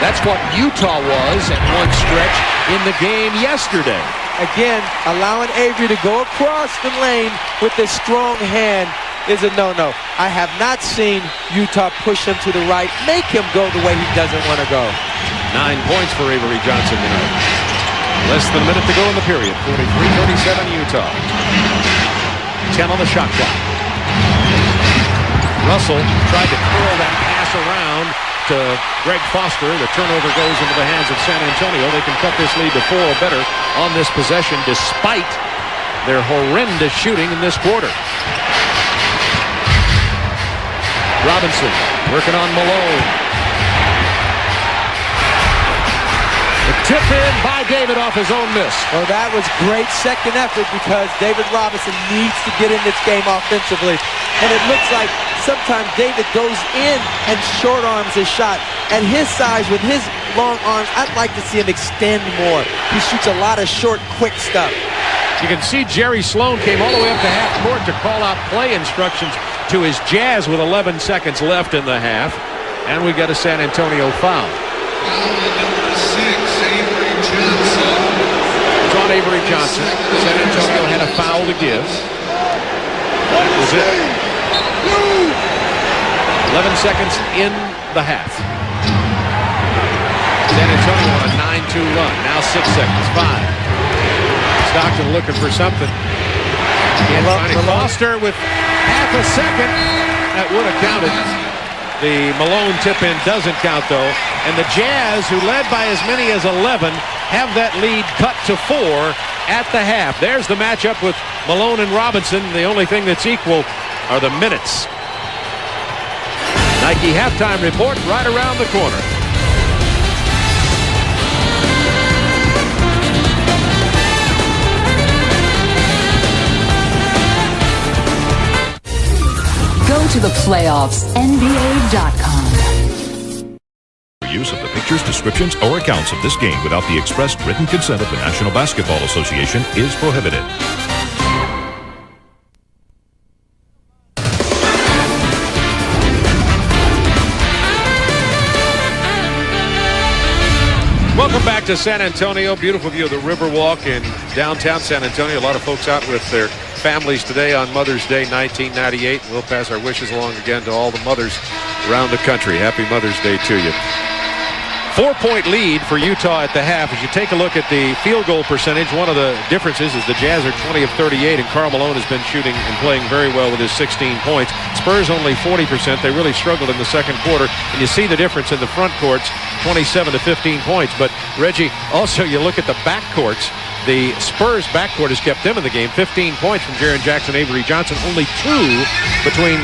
That's what Utah was at one stretch in the game yesterday. Again, allowing Avery to go across the lane with this strong hand is a no-no. I have not seen Utah push him to the right, make him go the way he doesn't want to go. 9 points for Avery Johnson tonight. Less than a minute to go in the period. 43-37 Utah. 10 on the shot clock. Russell tried to curl that pass around to Greg Foster. The turnover goes into the hands of San Antonio. They can cut this lead to 4 or better on this possession despite their horrendous shooting in this quarter. Robinson working on Malone. The tip in by David off his own miss. Well, that was great second effort because David Robinson needs to get in this game offensively. And it looks like sometimes David goes in and short arms his shot. At his size, with his long arms, I'd like to see him extend more. He shoots a lot of short, quick stuff. You can see Jerry Sloan came all the way up to half court to call out play instructions to his Jazz with 11 seconds left in the half. And we got a San Antonio foul. It's on Avery Johnson. San Antonio had a foul to give. That was it. 11 seconds in the half. San Antonio on a 9-2 run. Now 6 seconds. 5. Stockton looking for something. Can't find it. Foster with half a second. That would have counted. The Malone tip-in doesn't count, though. And the Jazz, who led by as many as 11, have that lead cut to 4 at the half. There's the matchup with Malone and Robinson. The only thing that's equal are the minutes. Nike halftime report right around the corner. Go to the playoffs, NBA.com. Use of the pictures, descriptions, or accounts of this game without the express written consent of the National Basketball Association is prohibited. Welcome back to San Antonio. Beautiful view of the Riverwalk in downtown San Antonio. A lot of folks out with their families today on Mother's Day 1998. We'll pass our wishes along again to all the mothers around the country. Happy Mother's Day to you. 4-point lead for Utah at the half. As you take a look at the field goal percentage, one of the differences is the Jazz are 20 of 38, and Karl Malone has been shooting and playing very well with his 16 points. Spurs only 40%. They really struggled in the second quarter, and you see the difference in the front courts, 27 to 15 points. But, Reggie, also you look at the back courts. The Spurs backcourt has kept them in the game. 15 points from Jaren Jackson, Avery Johnson. Only 2 between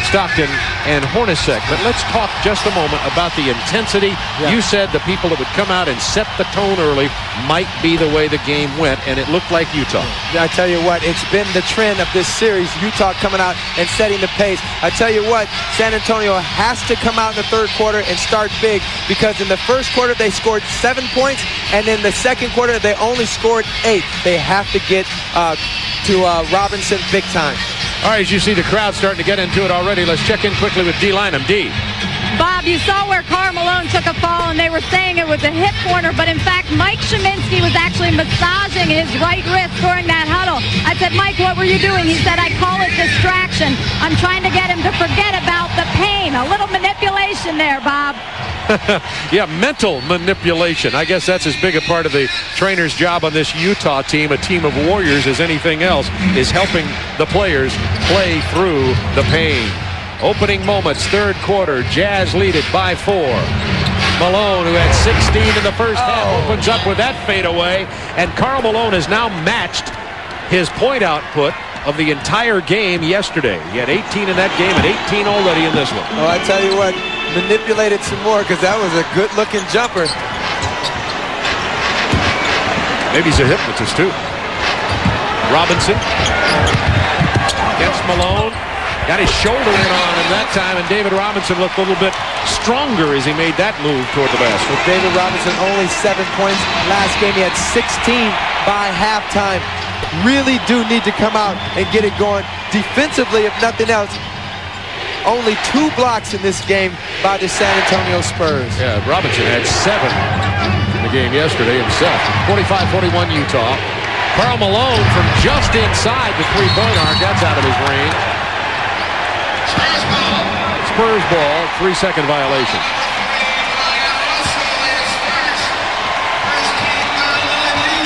Stockton and Hornacek. But let's talk just a moment about the intensity. Yeah. You said the people that would come out and set the tone early might be the way the game went, and it looked like Utah. I tell you what, it's been the trend of this series. Utah coming out and setting the pace. I tell you what, San Antonio has to come out in the third quarter and start big, because in the first quarter they scored 7 points, and in the second quarter they only scored 8. They have to get to Robinson big time. All right, as you see the crowd starting to get into it already, let's check in quickly with D. Lynham. D. Bob, you saw where Karl Malone took a fall, and they were saying it was a hip corner, but in fact, Mike Sheminsky was actually massaging his right wrist during that huddle. I said, Mike, what were you doing? He said, I call it distraction. I'm trying to get him to forget about the pain. A little manipulation there, Bob. Yeah, mental manipulation. I guess that's as big a part of the trainer's job on this Utah team, a team of warriors, as anything else, is helping the players play through the pain. Opening moments, third quarter. Jazz lead it by 4. Malone, who had 16 in the first half, opens up with that fadeaway. And Karl Malone has now matched his point output of the entire game yesterday. He had 18 in that game and 18 already in this one. Oh, I tell you what, manipulated some more, because that was a good-looking jumper. Maybe he's a hypnotist, too. Robinson against Malone. Got his shoulder in on him that time, and David Robinson looked a little bit stronger as he made that move toward the basket. With David Robinson only 7 points. Last game he had 16 by halftime. Really do need to come out and get it going defensively, if nothing else. Only 2 blocks in this game by the San Antonio Spurs. Yeah, Robinson had 7 in the game yesterday himself. 45-41 Utah. Karl Malone from just inside the 3-point arc. That's out of his range. Spurs ball, 3-second violation.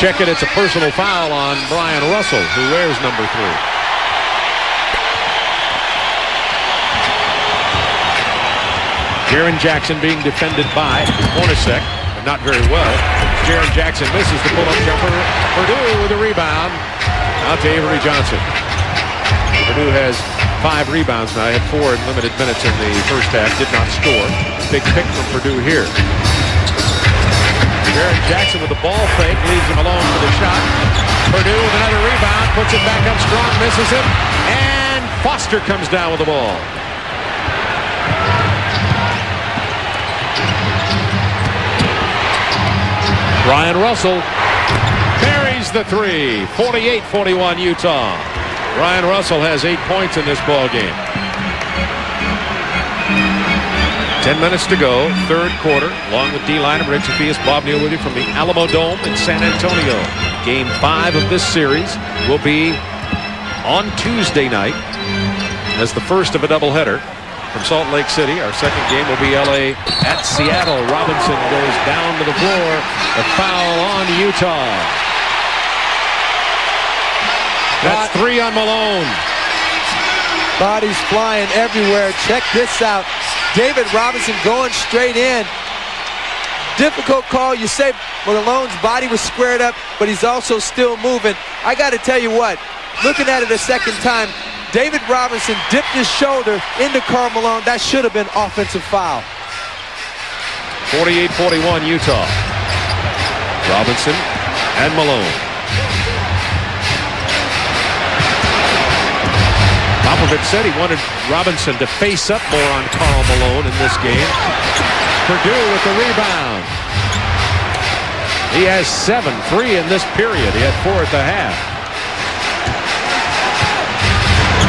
Check it, it's a personal foul on Brian Russell, who wears number 3. Jaren Jackson being defended by Hornacek, but not very well. Jaren Jackson misses the pull-up jumper. Purdue with a rebound. Out to Avery Johnson. Purdue has 5 rebounds now. Had 4 in limited minutes in the first half. Did not score. Big pick from Purdue here. Jaren Jackson with the ball fake, leaves him alone for the shot. Purdue with another rebound, puts it back up strong, misses it, and Foster comes down with the ball. Brian Russell buries the 3. 48-41 Utah. Brian Russell has 8 points in this ball game. 10 minutes to go, third quarter, along with D-Line and Rick Sofias, Bob Neal with you from the Alamo Dome in San Antonio. Game 5 of this series will be on Tuesday night as the first of a doubleheader from Salt Lake City. Our second game will be LA at Seattle. Robinson goes down to the floor. A foul on Utah. That's 3 on Malone. Bodies flying everywhere. Check this out. David Robinson going straight in. Difficult call. You say Malone's body was squared up, but he's also still moving. I got to tell you what, looking at it a second time, David Robinson dipped his shoulder into Karl Malone. That should have been offensive foul. 48-41 Utah. Robinson and Malone. Popovich said he wanted Robinson to face up more on Karl Malone in this game. Purdue with the rebound. He has 7, 3 in this period. He had 4 at the half.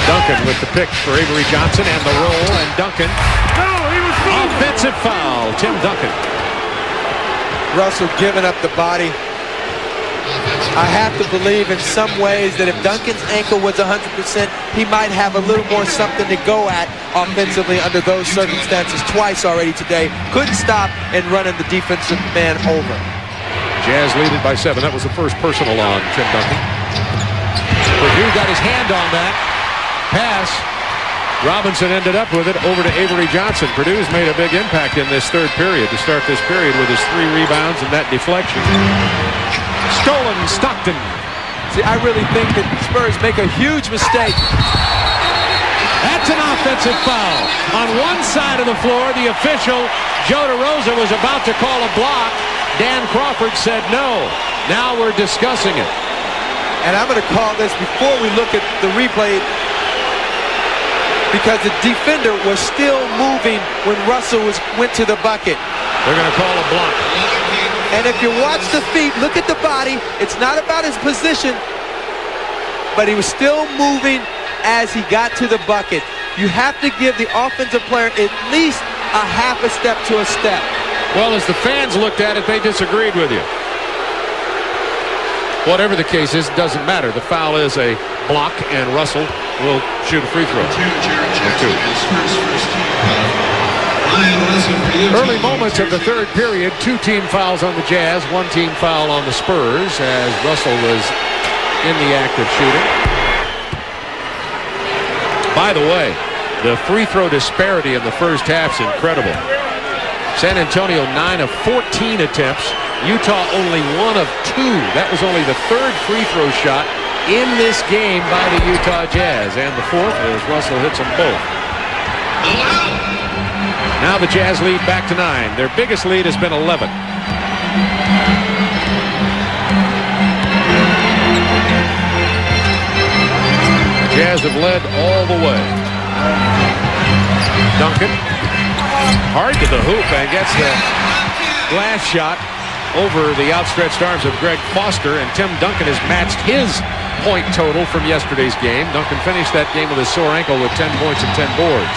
Duncan with the pick for Avery Johnson and the roll, and Duncan. Offensive foul, Tim Duncan. Russell giving up the body. I have to believe in some ways that if Duncan's ankle was 100%, he might have a little more something to go at offensively under those circumstances. Twice already today. Couldn't stop and running the defensive man over. Jazz lead it by 7. That was the first personal on Tim Duncan. Purdue got his hand on that pass. Robinson ended up with it over to Avery Johnson. Purdue's made a big impact in this third period to start this period with his 3 rebounds and that deflection. Stolen, Stockton. See, I really think that Spurs make a huge mistake. That's an offensive foul. On one side of the floor, the official, Joe DeRosa, was about to call a block. Dan Crawford said no. Now we're discussing it. And I'm going to call this before we look at the replay, because the defender was still moving when Russell went to the bucket. They're going to call a block. And if you watch the feet, look at the body. It's not about his position, but he was still moving as he got to the bucket. You have to give the offensive player at least a half a step to a step. Well, as the fans looked at it, they disagreed with you. Whatever the case is, it doesn't matter. The foul is a block, and Russell will shoot a free throw. Early moments of the third period, 2 team fouls on the Jazz, 1 team foul on the Spurs as Russell was in the act of shooting. By the way, the free throw disparity in the first half is incredible. San Antonio 9 of 14 attempts. Utah only 1 of 2. That was only the 3rd free throw shot in this game by the Utah Jazz. And the 4th as Russell hits them both. Now the Jazz lead back to 9. Their biggest lead has been 11. The Jazz have led all the way. Duncan, hard to the hoop and gets the glass shot over the outstretched arms of Greg Foster, and Tim Duncan has matched his point total from yesterday's game. Duncan finished that game with a sore ankle with 10 points and 10 boards.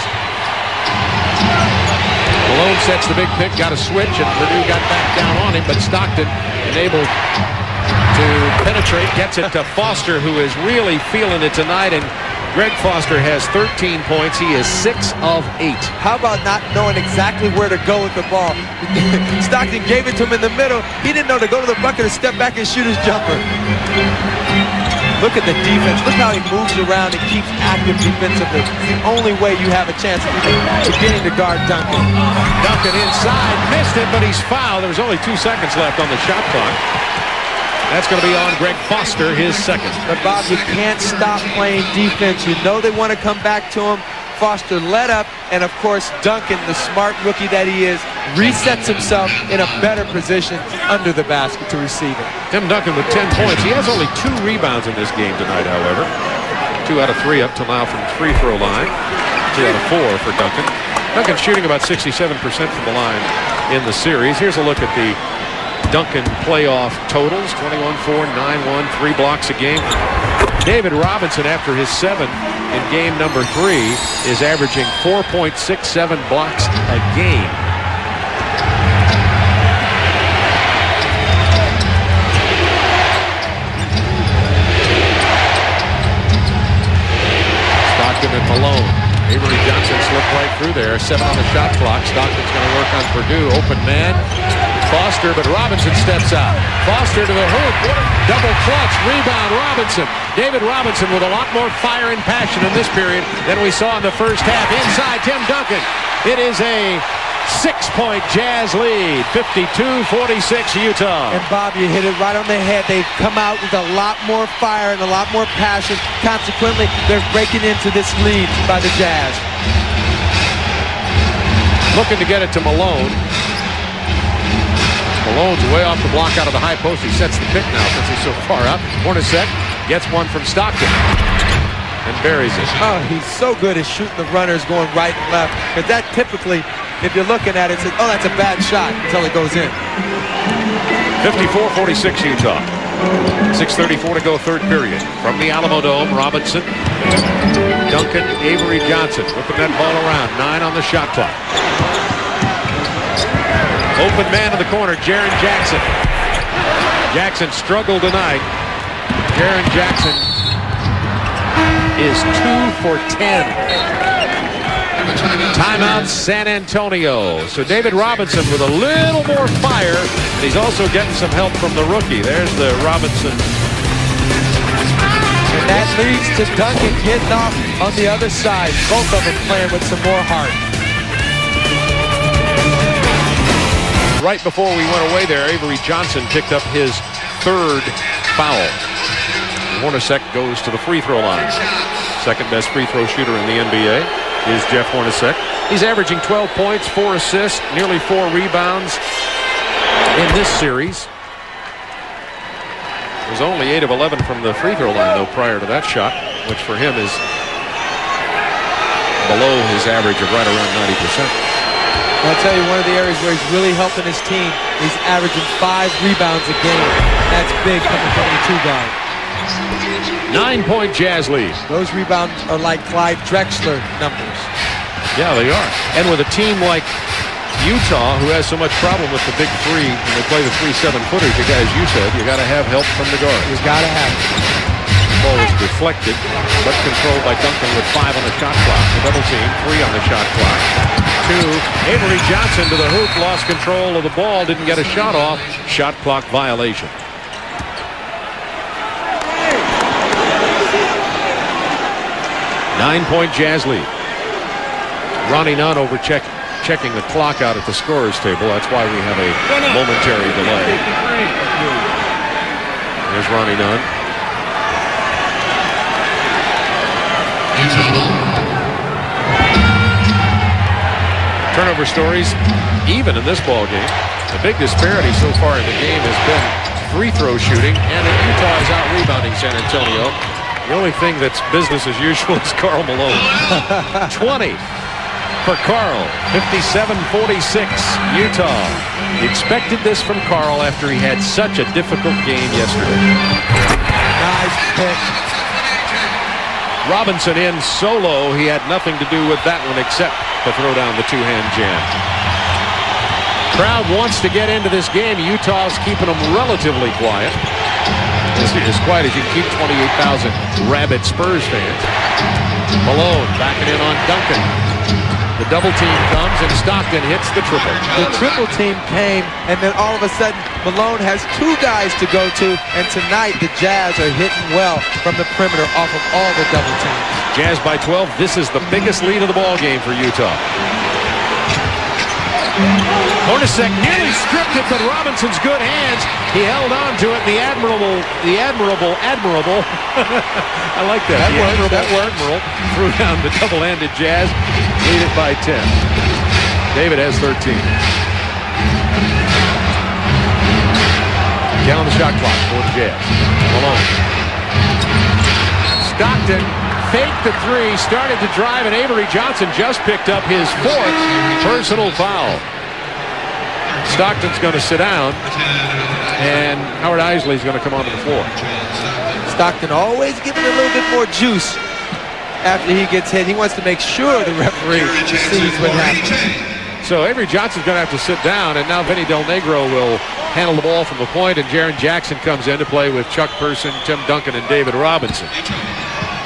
Malone sets the big pick, got a switch, and Purdue got back down on him, but Stockton unable to penetrate, gets it to Foster, who is really feeling it tonight, and Greg Foster has 13 points. He is 6 of 8. How about not knowing exactly where to go with the ball? Stockton gave it to him in the middle. He didn't know to go to the bucket and step back and shoot his jumper. Look at the defense. Look how he moves around and keeps active defensively. The only way you have a chance of getting to guard Duncan. Duncan inside, missed it, but he's fouled. There was only 2 seconds left on the shot clock. That's going to be on Greg Foster, his second. But Bob, you can't stop playing defense. You know they want to come back to him. Foster led up, and of course Duncan, the smart rookie that he is, resets himself in a better position under the basket to receive it. Tim Duncan with 10 points. He has only 2 rebounds in this game tonight, however. 2 out of 3 up till now from the free throw line. 2 out of 4 for Duncan. Duncan shooting about 67% from the line in the series. Here's a look at the Duncan playoff totals: 21-4, 9-1, 3 blocks a game. David Robinson, after his 7 in game number 3, is averaging 4.67 blocks a game. Stockton and Malone. Avery Johnson slipped right through there. 7 on the shot clock. Stockton's going to work on Purdue. Open man. Foster, but Robinson steps out. Foster to the hoop. What a double clutch. Rebound, Robinson. David Robinson with a lot more fire and passion in this period than we saw in the first half. Inside, Tim Duncan. It is a 6-point Jazz lead. 52-46 Utah. And Bob, you hit it right on the head. They've come out with a lot more fire and a lot more passion. Consequently, they're breaking into this lead by the Jazz. Looking to get it to Malone. Malone's way off the block out of the high post. He sets the pick now since he's so far up. Hornacek gets one from Stockton and buries it. Oh, he's so good at shooting the runners going right and left. Because that typically, if you're looking at it, says, oh, that's a bad shot until it goes in. 54-46 Utah. 6:34 to go, third period. From the Alamo Dome, Robinson, Duncan, Avery Johnson whipping that ball around. 9 on the shot clock. Open man in the corner, Jaren Jackson. Jackson struggled tonight. Jaren Jackson is 2 for 10. Timeout, San Antonio. So David Robinson with a little more fire. And he's also getting some help from the rookie. There's the Robinson. And that leads to Duncan getting off on the other side. Both of them playing with some more heart. Right before we went away there, Avery Johnson picked up his 3rd foul. Hornacek goes to the free throw line. Second best free throw shooter in the NBA is Jeff Hornacek. He's averaging 12 points, 4 assists, nearly 4 rebounds in this series. It was only 8 of 11 from the free throw line, though, prior to that shot, which for him is below his average of right around 90%. I'll tell you, one of the areas where he's really helping his team, he's averaging 5 rebounds a game. That's big coming from the 2 guard. 9-point Jazz lead. Those rebounds are like Clyde Drexler numbers. Yeah, they are. And with a team like Utah, who has so much problem with the big 3, and they play the 3 7-footers, you guys, you said, you got to have help from the guard. You got to have it. The ball was deflected, but controlled by Duncan with 5 on the shot clock. The double team, 3 on the shot clock. 2. Avery Johnson to the hoop, lost control of the ball, didn't get a shot off. Shot clock violation. Nine-point Jazz lead. Ronnie Nunn over checking the clock out at the scorer's table. That's why we have a momentary delay. There's Ronnie Nunn. Turnover stories even in this ball game. The big disparity so far in the game has been free throw shooting, and Utah is out rebounding San Antonio. The only thing that's business as usual is Karl Malone. 20 for Karl. 57-46 Utah. You expected this from Karl after he had such a difficult game yesterday. Nice pick. Robinson in solo. He had nothing to do with that one except to throw down the 2-hand jam. Crowd wants to get into this game. Utah's keeping them relatively quiet. As quiet as you can keep 28,000 rabid Spurs fans. Malone backing in on Duncan. The double team comes and Stockton hits the triple. The triple team came, and then all of a sudden Malone has two guys to go to, and tonight the Jazz are hitting well from the perimeter off of all the double teams. Jazz by 12. This is the biggest lead of the ball game for Utah. Hornacek nearly stripped it, but Robinson's good hands. He held on to it. The admirable. I like that. That works. Threw down the double-handed Jazz. Lead it by 10. David has 13. Down the shot clock for the Jazz. Malone. Stockton faked the three, started to drive, and Avery Johnson just picked up his fourth personal foul. Stockton's going to sit down, and Howard Eisley's going to come onto the floor. Stockton always giving a little bit more juice after he gets hit. He wants to make sure the referee sees what happens. So Avery Johnson's going to have to sit down, and now Vinny Del Negro will handle the ball from the point, and Jaren Jackson comes in to play with Chuck Person, Tim Duncan, and David Robinson.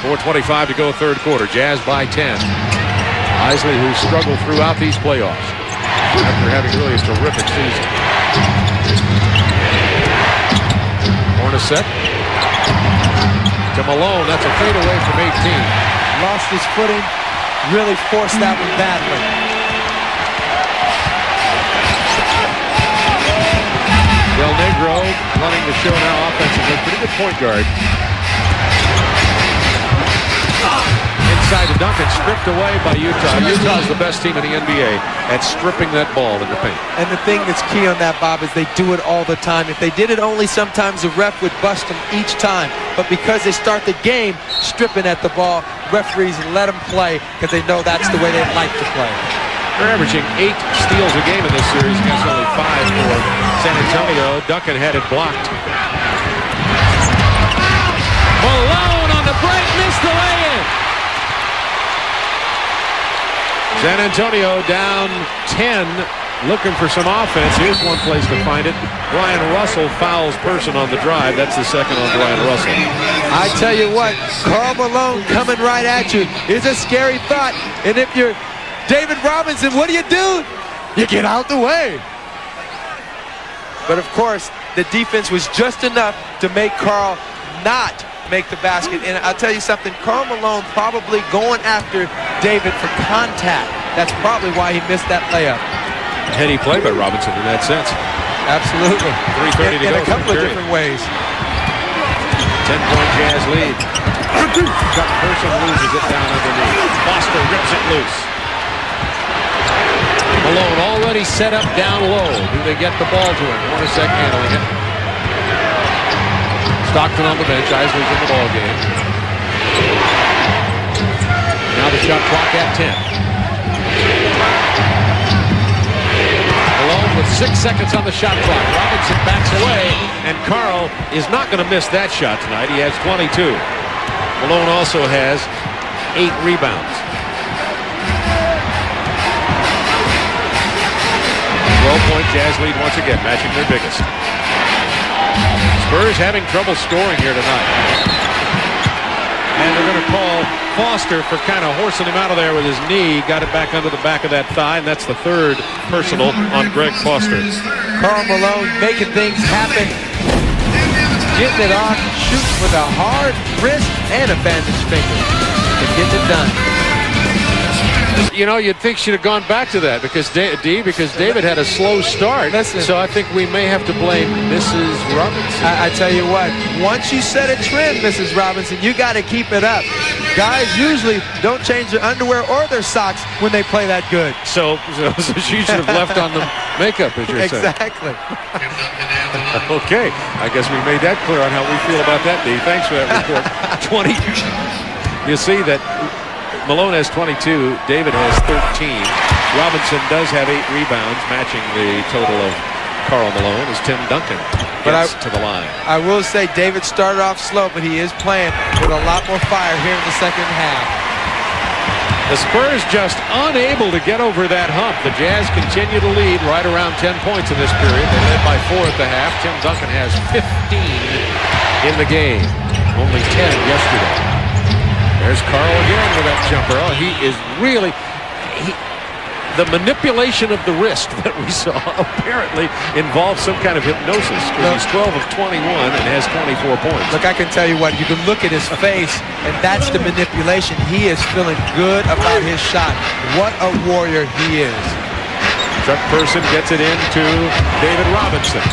4:25 to go third quarter. Jazz by 10. Eisley, who struggled throughout these playoffs after having really a terrific season. Hornacek to Malone. That's a fadeaway from 18. Lost his footing. Really forced that one badly. Del Negro running the show now offensively. Pretty good point guard. Inside to Duncan, stripped away by Utah. Utah's the best team in the NBA at stripping that ball in the paint. And the thing that's key on that, Bob, is they do it all the time. If they did it only sometimes, the ref would bust them each time. But because they start the game stripping at the ball, referees let them play because they know that's the way they like to play. They're averaging 8 steals a game in this series against only 5 for San Antonio. Duncan had it blocked. Malone on the break, missed the lay-in. San Antonio down 10, looking for some offense. Here's one place to find it. Brian Russell fouls Person on the drive. That's the second on Brian Russell. I tell you what, Karl Malone coming right at you is a scary thought. And if you're David Robinson, what do? You get out the way. But of course, the defense was just enough to make Karl not make the basket. And I'll tell you something, Karl Malone probably going after David for contact. That's probably why he missed that layup. Heady play by Robinson in that sense. Absolutely. 3:30 to go. In a couple of different ways. 10-point Jazz lead. Chuck Person loses it down underneath. Foster rips it loose. Malone already set up down low. Do they get the ball to him? Hornacek handling it. Stockton on the bench. Eisley's in the ball game. Now the shot clock at 10. Malone with 6 seconds on the shot clock. Robinson backs away, and Karl is not going to miss that shot tonight. He has 22. Malone also has 8 rebounds. 12-point Jazz lead once again, matching their biggest. Spurs having trouble scoring here tonight. And they're going to call Foster for kind of horsing him out of there with his knee. Got it back under the back of that thigh, and that's the third personal on Greg Foster. Karl Malone making things happen. Getting it off, shooting with a hard wrist and a bandaged finger. And getting it done. You know, you'd think she'd have gone back to that because David had a slow start. Listen, so I think we may have to blame Mrs. Robinson. I tell you what, once you set a trend, Mrs. Robinson, you got to keep it up. Guys usually don't change their underwear or their socks when they play that good. So she should have left on the makeup, as you're saying. Exactly. Okay, I guess we made that clear on how we feel about that, Dee. Thanks for that report. 20. You see that Malone has 22, David has 13. Robinson does have 8 rebounds, matching the total of Karl Malone as Tim Duncan gets to the line. I will say David started off slow, but he is playing with a lot more fire here in the second half. The Spurs just unable to get over that hump. The Jazz continue to lead right around 10 points in this period. They led by 4 at the half. Tim Duncan has 15 in the game. Only 10 yesterday. There's Carl again with that jumper. Oh, he is really... The manipulation of the wrist that we saw apparently involves some kind of hypnosis. He's 12 of 21 and has 24 points. Look, I can tell you what, you can look at his face, and that's the manipulation. He is feeling good about his shot. What a warrior he is. Chuck Person gets it into David Robinson.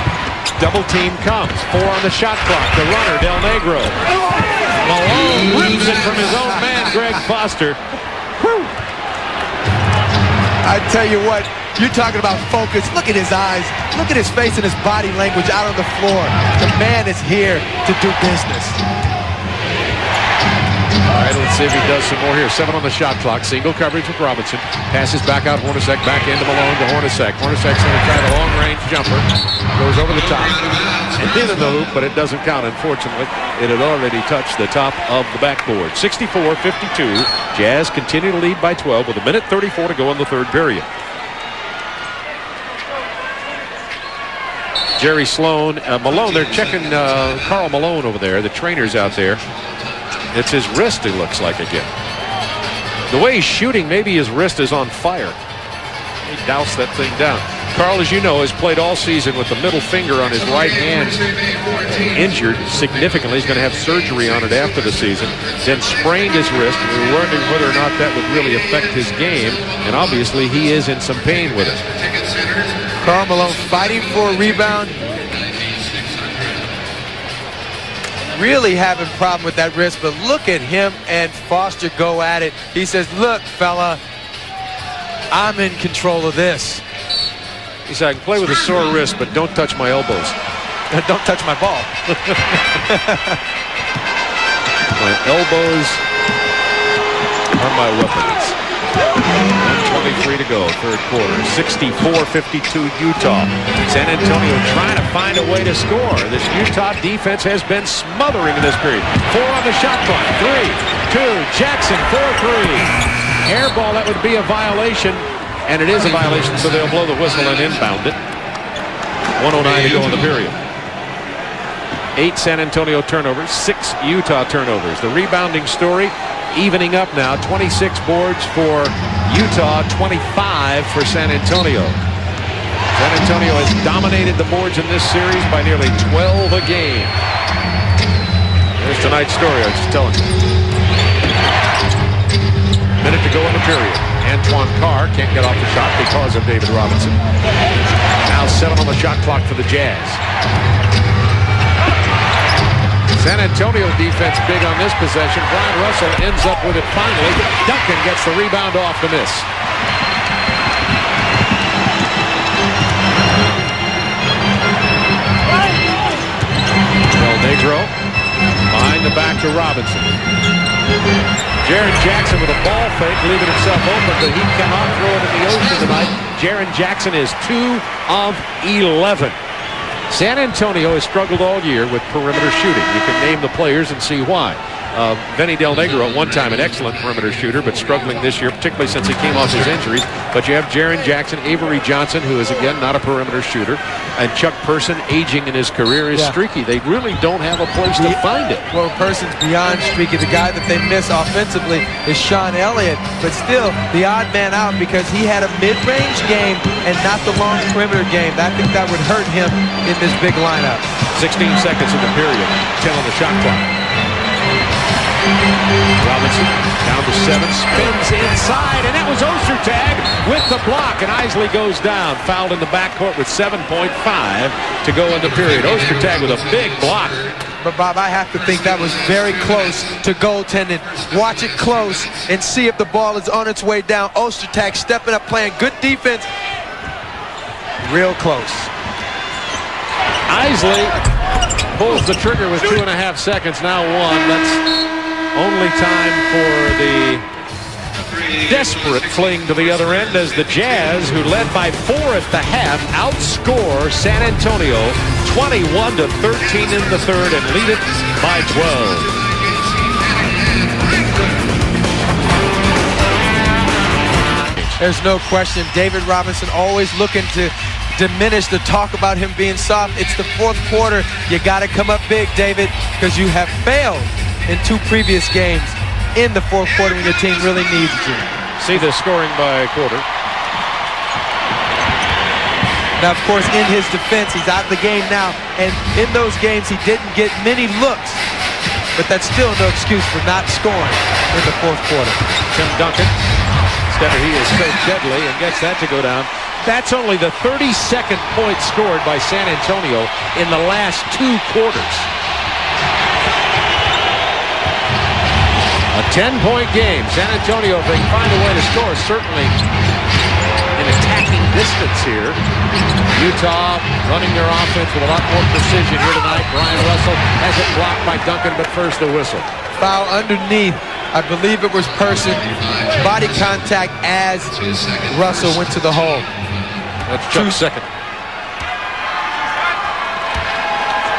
Double team comes. 4 on the shot clock. The runner, Del Negro. Malone rips it from his own man, Greg Foster. Whew. I tell you what, you're talking about focus. Look at his eyes. Look at his face and his body language out on the floor. The man is here to do business. All right, let's see if he does some more here. 7 on the shot clock. Single coverage with Robinson. Passes back out Hornacek. Back into Malone to Hornacek. Hornacek's going to try the long-range jumper. Goes over the top. And in the hoop, but it doesn't count, unfortunately. It had already touched the top of the backboard. 64-52. Jazz continue to lead by 12 with 1:34 to go in the third period. Jerry Sloan, Malone, they're checking Karl Malone over there. The trainer's out there. It's his wrist, it looks like, again. The way he's shooting, maybe his wrist is on fire. He doused that thing down. Karl, as you know, has played all season with the middle finger on his right hand injured significantly. He's going to have surgery on it after the season. Then sprained his wrist. We were wondering whether or not that would really affect his game. And obviously, he is in some pain with it. Karl Malone fighting for a rebound. Really having a problem with that wrist, but look at him and Foster go at it. He says, look, fella, I'm in control of this. He said, I can play with a sore wrist, but don't touch my elbows. Don't touch my ball. My elbows are my weapons. 1:23 to go, third quarter. 64-52 Utah. San Antonio trying to find a way to score. This Utah defense has been smothering in this period. 4 on the shot clock. 3, 2, Jackson, 4-3. Air ball, that would be a violation. And it is a violation, so they'll blow the whistle and inbound it. 1:09 to go in the period. 8 San Antonio turnovers, 6 Utah turnovers. The rebounding story evening up now. 26 boards for Utah, 25 for San Antonio. San Antonio has dominated the boards in this series by nearly 12 a game. There's tonight's story, I was just telling you. Minute to go in the period. Antoine Carr can't get off the shot because of David Robinson. Now 7 on the shot clock for the Jazz. San Antonio defense big on this possession. Brian Russell ends up with it finally. Duncan gets the rebound off the miss. Del Negro behind the back to Robinson. Jaren Jackson with a ball fake, leaving himself open, but he cannot throw it in the ocean tonight. Jaren Jackson is 2 of 11. San Antonio has struggled all year with perimeter shooting. You can name the players and see why. Vinny Del Negro at one time an excellent perimeter shooter, but struggling this year, particularly since he came off his injuries. But you have Jaren Jackson, Avery Johnson, who is again not a perimeter shooter, and Chuck Person, aging in his career, is streaky. They really don't have a place to find it. Well, Person's beyond streaky. The guy that they miss offensively is Sean Elliott, but still the odd man out because he had a mid-range game and not the long perimeter game. I think that would hurt him in this big lineup. 16 seconds in the period. 10 on the shot clock. Robinson down to 7, spins inside, and that was Ostertag with the block, and Isley goes down, fouled in the backcourt with 7.5 to go in the period. Ostertag with a big block. But Bob, I have to think that was very close to goaltending. Watch it close and see if the ball is on its way down. Ostertag stepping up, playing good defense. Real close. Isley pulls the trigger with 2.5 seconds, now 1. That's only time for the desperate fling to the other end as the Jazz, who led by 4 at the half, outscore San Antonio 21-13 in the third and lead it by 12. There's no question. David Robinson always looking to diminish the talk about him being soft. It's the fourth quarter. You got to come up big, David, because you have failed in 2 previous games in the fourth quarter when your team really needs you. See the scoring by quarter. Now, of course, in his defense, he's out of the game now, and in those games, he didn't get many looks, but that's still no excuse for not scoring in the fourth quarter. Tim Duncan, instead he is so deadly and gets that to go down. That's only the 32nd point scored by San Antonio in the last 2 quarters. A 10-point game. San Antonio, if they can find a way to score, certainly in attacking distance here. Utah running their offense with a lot more precision here tonight. Brian Russell has it blocked by Duncan, but first the whistle. Foul underneath. I believe it was person. Body contact as Russell went to the hole. That's Chuck's second.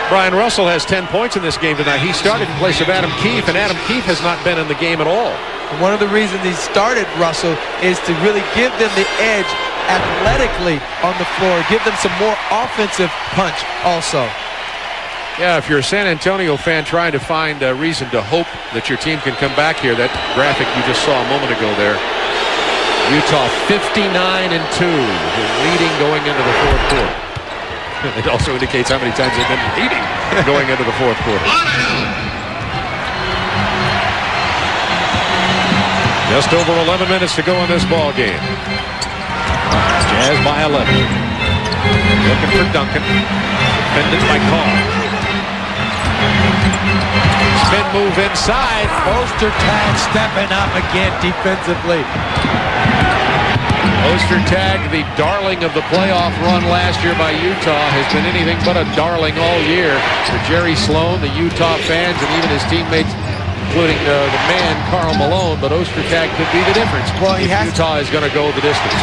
Brian Russell has 10 points in this game tonight. He started in place of Adam Keefe, and Adam Keefe has not been in the game at all. One of the reasons he started Russell is to really give them the edge athletically on the floor, give them some more offensive punch also. Yeah, if you're a San Antonio fan trying to find a reason to hope that your team can come back here, that graphic you just saw a moment ago there, Utah 59-2, leading going into the fourth quarter. It also indicates how many times they've been leading going into the fourth quarter. Just over 11 minutes to go in this ball game. Jazz by 11. Looking for Duncan. Defended by Carr. Spin move inside. Ostertag stepping up again defensively. Ostertag, the darling of the playoff run last year by Utah, has been anything but a darling all year for Jerry Sloan, the Utah fans, and even his teammates, including the man, Karl Malone. But Ostertag could be the difference if Utah is going to go the distance.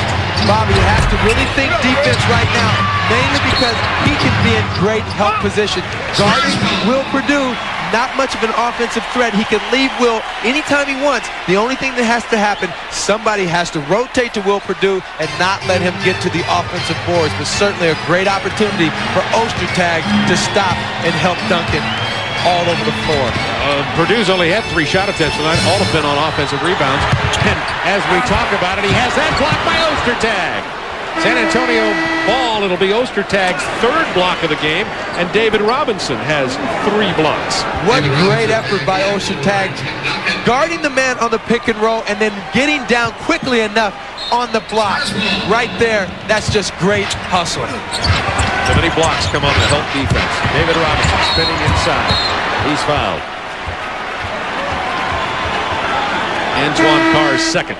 Bobby has to really think defense right now, mainly because he can be in great help position. Guarding Will Purdue, not much of an offensive threat. He can leave Will anytime he wants. The only thing that has to happen, somebody has to rotate to Will Purdue and not let him get to the offensive boards. But certainly a great opportunity for Ostertag to stop and help Duncan all over the floor. Purdue's only had 3 shot attempts tonight. All have been on offensive rebounds. And as we talk about it, he has that blocked by Ostertag. San Antonio ball. It'll be Ostertag's 3rd block of the game, and David Robinson has 3 blocks. What great effort by Ostertag, guarding the man on the pick and roll and then getting down quickly enough on the block. Right there, that's just great hustle. So many blocks come on to help defense. David Robinson spinning inside. He's fouled. Antoine Carr's second.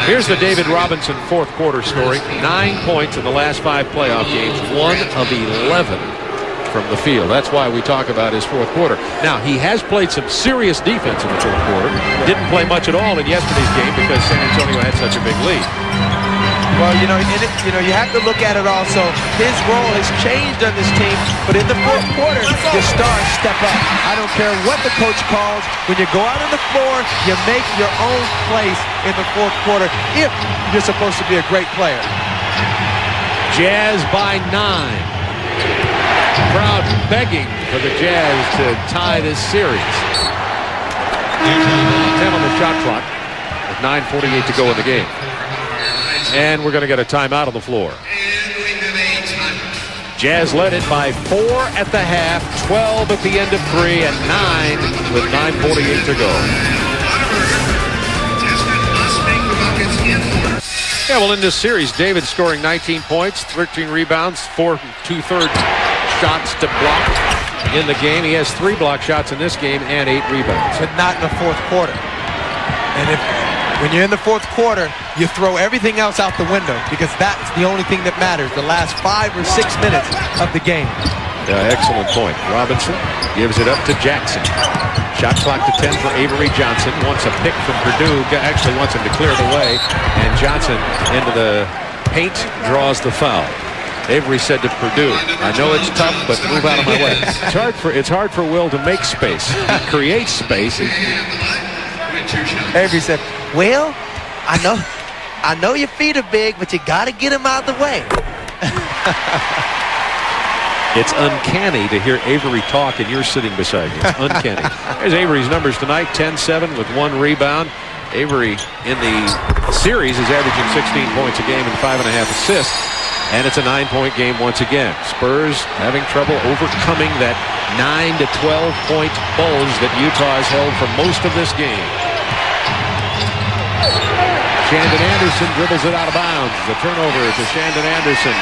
Here's the David Robinson fourth quarter story. 9 points in the last 5 playoff games. 1 of 11 from the field. That's why we talk about his fourth quarter. Now, he has played some serious defense in the fourth quarter. Didn't play much at all in yesterday's game because San Antonio had such a big lead. Well, you you have to look at it also. His role has changed on this team, but in the fourth quarter, your stars step up. I don't care what the coach calls. When you go out on the floor, you make your own place in the fourth quarter if you're supposed to be a great player. Jazz by 9. Crowd begging for the Jazz to tie this series. 10 on the shot clock with 9:48 to go in the game. And we're going to get a timeout on the floor. Jazz led it by 4 at the half, 12 at the end of 3, and 9 with 9:48 to go. Yeah, well, in this series, David scoring 19 points, 13 rebounds, 4 2/3 shots to block in the game. He has 3 block shots in this game and 8 rebounds. But not in the fourth quarter. And when you're in the fourth quarter, you throw everything else out the window because that's the only thing that matters, the last 5 or 6 minutes of the game. Yeah, excellent point. Robinson gives it up to Jackson. Shot clock to 10 for Avery Johnson. Wants a pick from Purdue. Actually wants him to clear the way. And Johnson into the paint, draws the foul. Avery said to Purdue, I know it's tough, but move out of my way. It's hard for Will to make space. He creates space. Avery said, well, I know your feet are big, but you got to get them out of the way. It's uncanny to hear Avery talk and you're sitting beside him. Uncanny. There's Avery's numbers tonight, 10-7 with 1 rebound. Avery in the series is averaging 16 points a game and 5.5 assists. And it's a 9-point game once again. Spurs having trouble overcoming that 9 to 12 point bulge that Utah has held for most of this game. Shandon Anderson dribbles it out of bounds. The turnover to Shandon Anderson.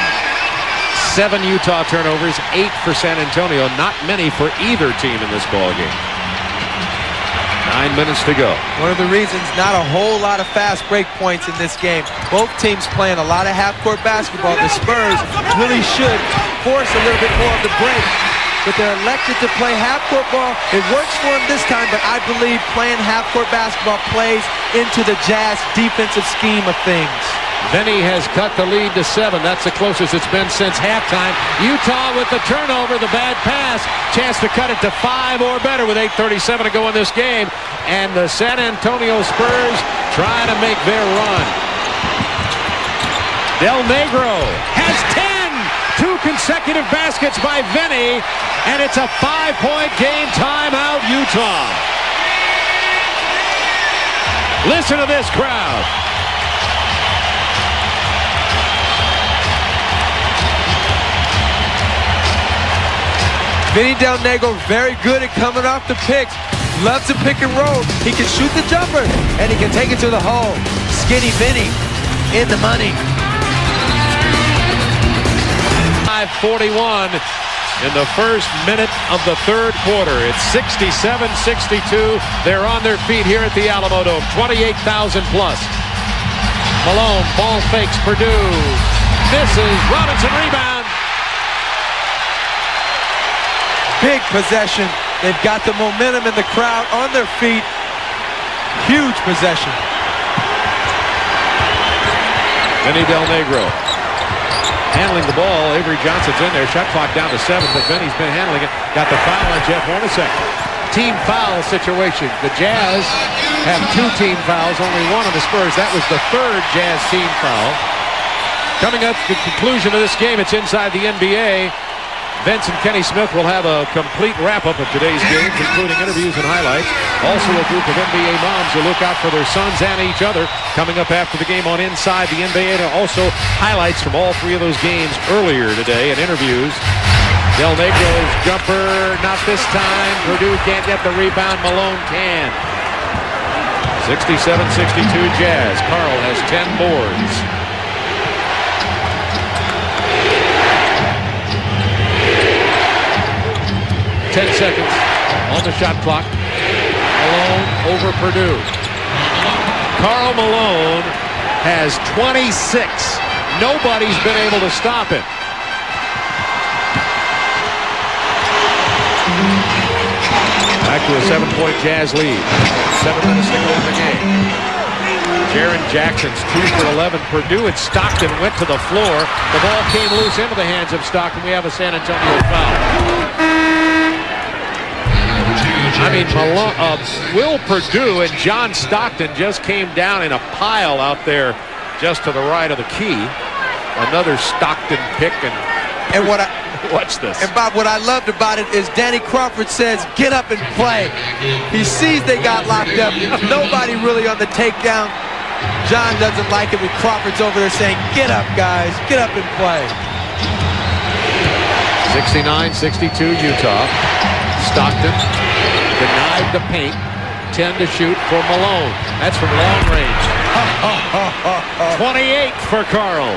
7 Utah turnovers, 8 for San Antonio. Not many for either team in this ballgame. 9 minutes to go. One of the reasons not a whole lot of fast break points in this game. Both teams playing a lot of half-court basketball. The Spurs really should force a little bit more of the break, but they're elected to play half-court ball. It works for them this time, but I believe playing half-court basketball plays into the Jazz defensive scheme of things. Vinny has cut the lead to 7. That's the closest it's been since halftime. Utah with the turnover, the bad pass. Chance to cut it to 5 or better with 8:37 to go in this game. And the San Antonio Spurs try to make their run. Del Negro has 10. 2 consecutive baskets by Vinny. And it's a 5-point game. Timeout, Utah. Listen to this crowd. Vinny Del Negro very good at coming off the picks. Loves to pick and roll. He can shoot the jumper, and he can take it to the hole. Skinny Vinny in the money. 5:41 in the first minute of the third quarter. It's 67-62. They're on their feet here at the Alamo Dome. 28,000 plus. Malone, ball fakes Purdue. Misses. Robinson rebound. Big possession. They've got the momentum in the crowd on their feet. Huge possession. Vinny Del Negro handling the ball. Avery Johnson's in there. Shot clock down to 7, but Vinny's been handling it. Got the foul on Jeff Hornacek. Team foul situation. The Jazz have 2 team fouls, only 1 on the Spurs. That was the 3rd Jazz team foul. Coming up to the conclusion of this game, it's inside the NBA. Vince and Kenny Smith will have a complete wrap-up of today's games, including interviews and highlights. Also a group of NBA moms who look out for their sons and each other coming up after the game on Inside the NBA. And also highlights from all 3 of those games earlier today and interviews. Del Negro's jumper, not this time. Purdue can't get the rebound. Malone can. 67-62 Jazz. Carl has 10 boards. 10 seconds on the shot clock. Malone over Purdue. Karl Malone has 26. Nobody's been able to stop him. Back to a 7-point Jazz lead. 7 minutes to go in the game. Jaren Jackson's 2 for 11. Purdue and Stockton went to the floor. The ball came loose into the hands of Stockton. We have a San Antonio foul. I mean, Will Purdue and John Stockton just came down in a pile out there just to the right of the key. Another Stockton pick. And watch this. And Bob, what I loved about it is Danny Crawford says, get up and play. He sees they got locked up. Nobody really on the takedown. John doesn't like it when Crawford's over there saying, get up, guys. Get up and play. 69-62 Utah. Stockton denied the paint. 10 to shoot for Malone. That's from long range. 28 for Karl.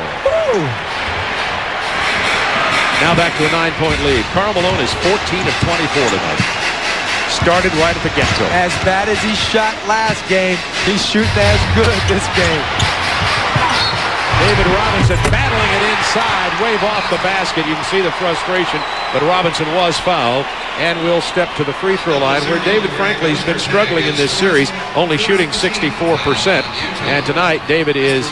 Now back to a 9-point lead. Karl Malone is 14 of 24 tonight. Started right at the get-go. As bad as he shot last game, he's shooting as good this game. David Robinson battling it inside, wave off the basket. You can see the frustration, but Robinson was fouled and will step to the free throw line, where David, frankly, has been struggling in this series, only shooting 64%. And tonight, David is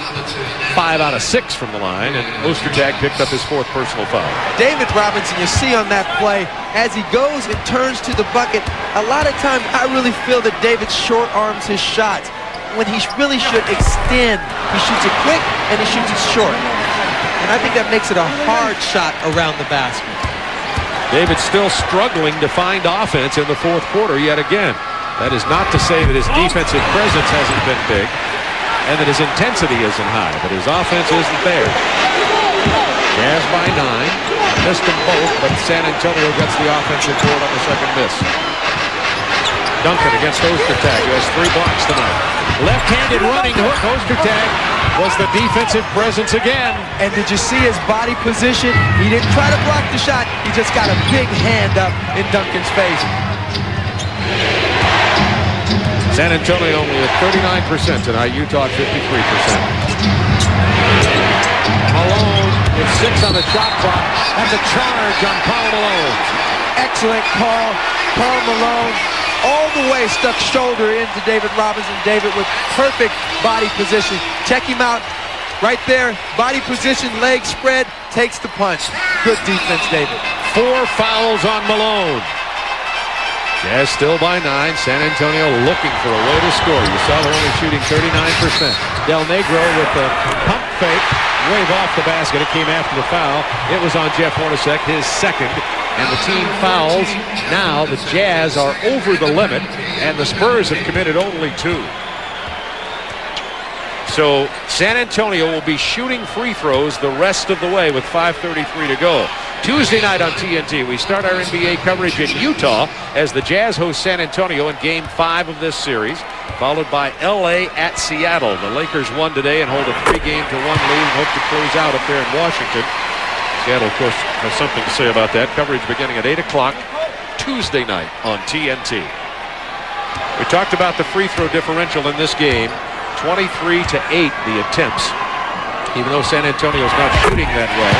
5 out of 6 from the line, and Ostertag picked up his 4th personal foul. David Robinson, you see on that play, as he goes and turns to the bucket, a lot of times I really feel that David short arms his shots. when he really should extend. He shoots it quick and he shoots it short. And I think that makes it a hard shot around the basket. David still struggling to find offense in the fourth quarter yet again. That is not to say that his defensive presence hasn't been big and that his intensity isn't high, but his offense isn't there. Jazz by 9. Missed them both, but San Antonio gets the offensive board on the second miss. Duncan against Ostertag, who has 3 blocks tonight. Left-handed running hook. Ostertag was the defensive presence again. And did you see his body position? He didn't try to block the shot. He just got a big hand up in Duncan's face. San Antonio only at 39% tonight. Utah at 53%. Malone with 6 on the shot clock. That's a charge on Karl Malone. Excellent call. Karl Malone all the way stuck shoulder into David Robinson. David with perfect body position. Check him out right there. Body position, leg spread, takes the punch. Good defense, David. 4 fouls on Malone. Jazz still by 9. San Antonio looking for a way to score. You saw they're only shooting 39%. Del Negro with the pump fake. Wave off the basket. It came after the foul. It was on Jeff Hornacek, his second. And the team fouls. Now the Jazz are over the limit, and the Spurs have committed only 2. So San Antonio will be shooting free throws the rest of the way with 5:33 to go. Tuesday night on TNT, we start our NBA coverage in Utah as the Jazz host San Antonio in Game 5 of this series, followed by LA at Seattle. The Lakers won today and hold a 3-game-to-1 lead and hope to close out up there in Washington. Seattle, of course, has something to say about that. Coverage beginning at 8 o'clock Tuesday night on TNT. We talked about the free throw differential in this game. 23-8 the attempts. Even though San Antonio's not shooting that well,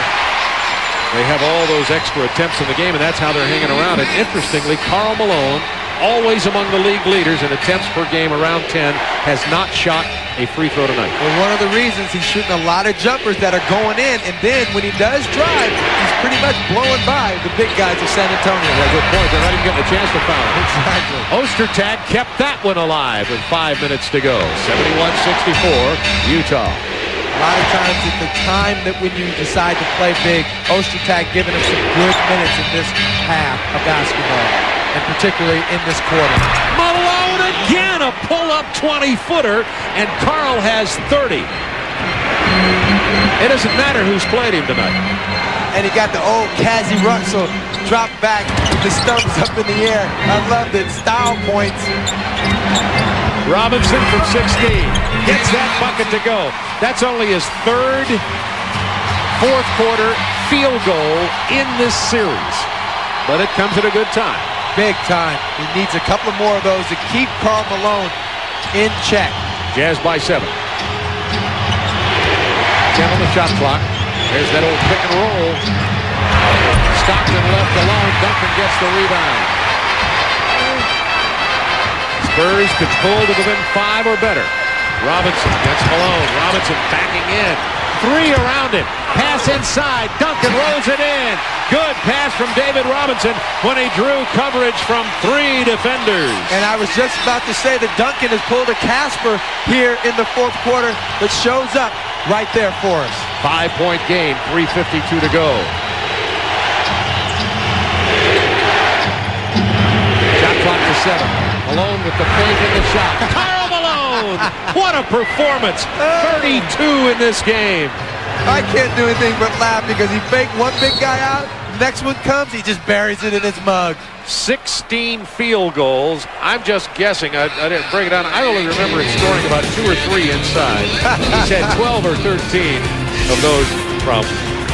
they have all those extra attempts in the game, and that's how they're hanging around. And interestingly, Karl Malone, always among the league leaders in attempts per game, around 10, has not shot a free throw tonight. Well, one of the reasons he's shooting a lot of jumpers that are going in, and then when he does drive, he's pretty much blowing by the big guys of San Antonio. Yeah, good point. They're not even getting a chance to foul. Exactly. Ostertag kept that one alive with 5 minutes to go. 71-64, Utah. A lot of times at the time that when you decide to play big, Ostertag giving him some good minutes in this half of basketball, and particularly in this quarter. Malone again, a pull-up 20-footer, and Karl has 30. It doesn't matter who's played him tonight. And he got the old Cassie Russell drop back with the stumps up in the air. I loved it. Style points. Robinson from 16 gets that bucket to go. That's only his 3rd fourth quarter field goal in this series. But it comes at a good time. Big time. He needs a couple more of those to keep Karl Malone in check. Jazz by 7. 10 on the shot clock. There's that old pick and roll. Stockton left alone. Duncan gets the rebound. Spurs could pull to within 5 or better. Robinson against Malone. Robinson backing in. 3 around it. Pass inside. Duncan rolls it in. Good pass from David Robinson when he drew coverage from 3 defenders. And I was just about to say that Duncan has pulled a Casper here in the fourth quarter, but shows up right there for us. 5-point game. 3:52 to go. Shot clock to 7. Malone with the fake in the shot. Karl Malone! What a performance! 32 in this game. I can't do anything but laugh because he faked one big guy out. Next one comes, he just buries it in his mug. 16 field goals. I'm just guessing. I didn't break it down. I only remember it scoring about 2 or 3 inside. He's had 12 or 13 of those from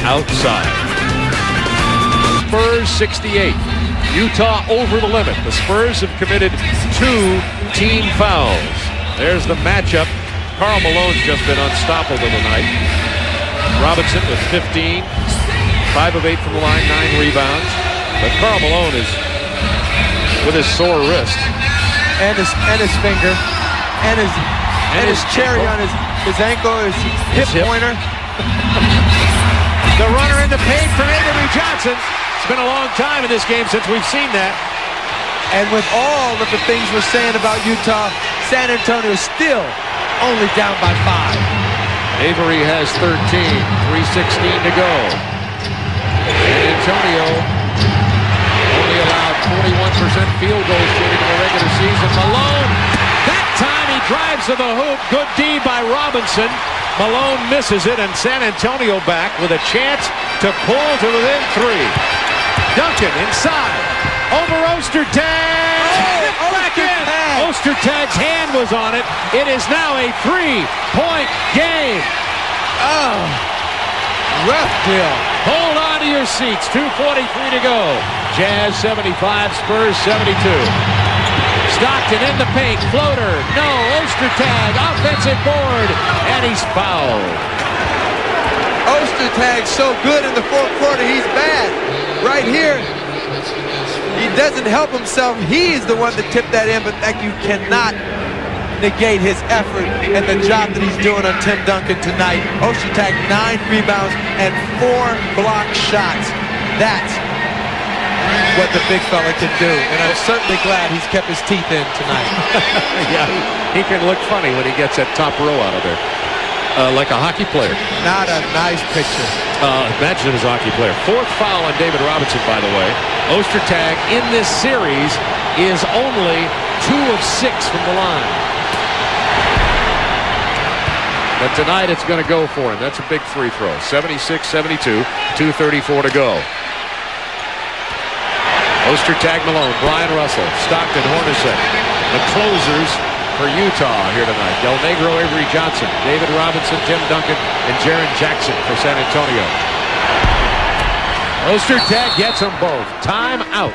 outside. Spurs 68. Utah over the limit. The Spurs have committed 2 team fouls. There's the matchup. Karl Malone's just been unstoppable tonight. Robinson with 15. 5 of 8 from the line, 9 rebounds. But Karl Malone is with his sore wrist. And his finger. And his cherry on his ankle, his hip pointer. The runner in the paint from Avery Johnson. It's been a long time in this game since we've seen that. And with all of the things we're saying about Utah, San Antonio still only down by 5. Avery has 13, 3:16 to go. San Antonio only allowed 41% field goal shooting in the regular season. Malone, that time he drives to the hoop. Good D by Robinson. Malone misses it, and San Antonio back with a chance to pull to within 3. Duncan inside. Over Ostertag. Back in. Ostertag's hand was on it. It is now a 3-point game. Oh, rough deal. Hold on to your seats. 2:43 to go. Jazz 75, Spurs 72. Stockton in the paint. Floater. No. Ostertag. Offensive board. And he's fouled. Ostertag's so good in the fourth quarter. He's bad. Right here, he doesn't help himself. He's the one that tipped that in, but you cannot negate his effort and the job that he's doing on Tim Duncan tonight. Ostertag 9 rebounds and 4 block shots. That's what the big fella can do, and I'm certainly glad he's kept his teeth in tonight. Yeah, he can look funny when he gets that top row out of there. Like a hockey player. Not a nice picture. Imagine him as a hockey player. 4th foul on David Robinson, by the way. Ostertag in this series is only 2 of 6 from the line. But tonight it's going to go for him. That's a big free throw. 76-72, 2:34 to go. Ostertag, Malone, Brian Russell, Stockton, Hornacek. The closers for Utah here tonight. Del Negro, Avery Johnson, David Robinson, Tim Duncan, and Jaren Jackson for San Antonio. Ostertag gets them both. Time out.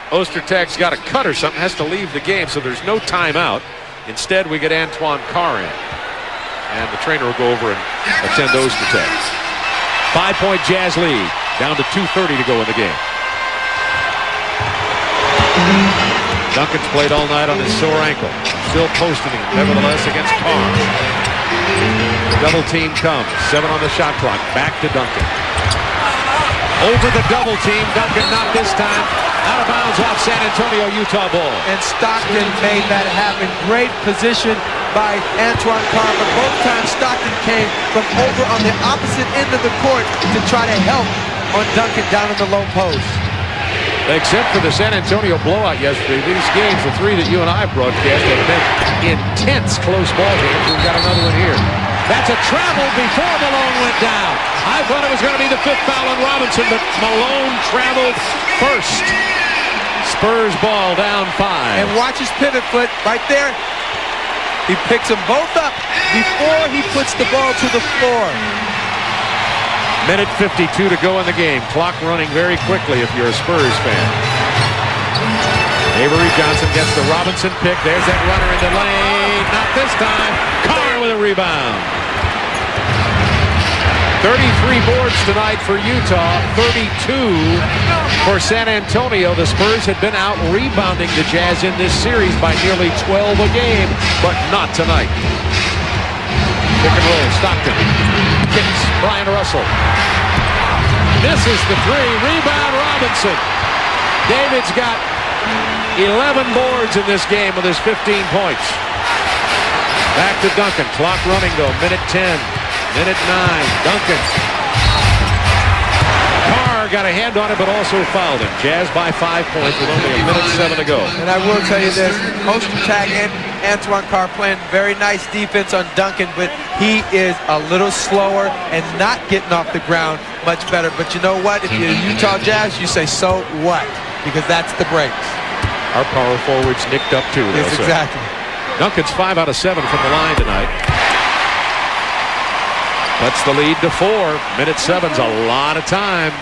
Ostertag's got a cut or something, has to leave the game, so there's no timeout. Instead, we get Antoine Carr in. And the trainer will go over and attend Ostertag. 5-point Jazz lead. Down to 2:30 to go in the game. Duncan's played all night on his sore ankle. Still posting him, nevertheless, against Carr. Double team comes. 7 on the shot clock. Back to Duncan. Over the double team. Duncan not this time. Out of bounds off San Antonio, Utah ball. And Stockton made that happen. Great position by Antoine Carr, but both times Stockton came from over on the opposite end of the court to try to help on Duncan down in the low post. Except for the San Antonio blowout yesterday, these games, the 3 that you and I broadcast, have been intense close ball games. We've got another one here. That's a travel before Malone went down. I thought it was going to be the 5th foul on Robinson, but Malone traveled first. Spurs ball down 5. And watch his pivot foot right there. He picks them both up before he puts the ball to the floor. Minute 52 to go in the game. Clock running very quickly if you're a Spurs fan. Avery Johnson gets the Robinson pick. There's that runner in the lane. Not this time. Carr with a rebound. 33 boards tonight for Utah. 32 for San Antonio. The Spurs had been out rebounding the Jazz in this series by nearly 12 a game, but not tonight. Pick and roll. Stockton. Kicks. Brian Russell. Misses the 3. Rebound Robinson. David's got 11 boards in this game with his 15 points. Back to Duncan. Clock running though. Minute 10. Minute 9. Duncan. Carr got a hand on it but also fouled him. Jazz by 5 points with only a minute 7 to go. And I will tell you this. Ostertag and Antoine Carr playing very nice defense on Duncan, but he is a little slower and not getting off the ground much better. But you know what? If you're Utah Jazz, you say, so what? Because that's the breaks. Our power forwards nicked up too. Yes, exactly. Duncan's 5 out of 7 from the line tonight. Cuts the lead to 4. Minute 7's a lot of time.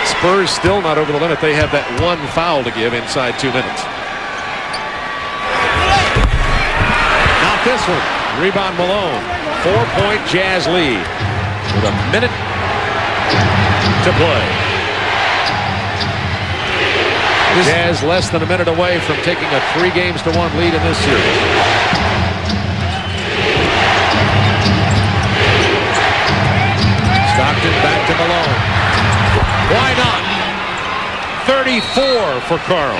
Spurs still not over the limit. They have that 1 foul to give inside 2 minutes. Not this one. Rebound Malone. 4-point Jazz lead with a minute to play. Jazz less than a minute away from taking a 3-1 lead in this series. Stockton back to Malone. Why not? 34 for Carl.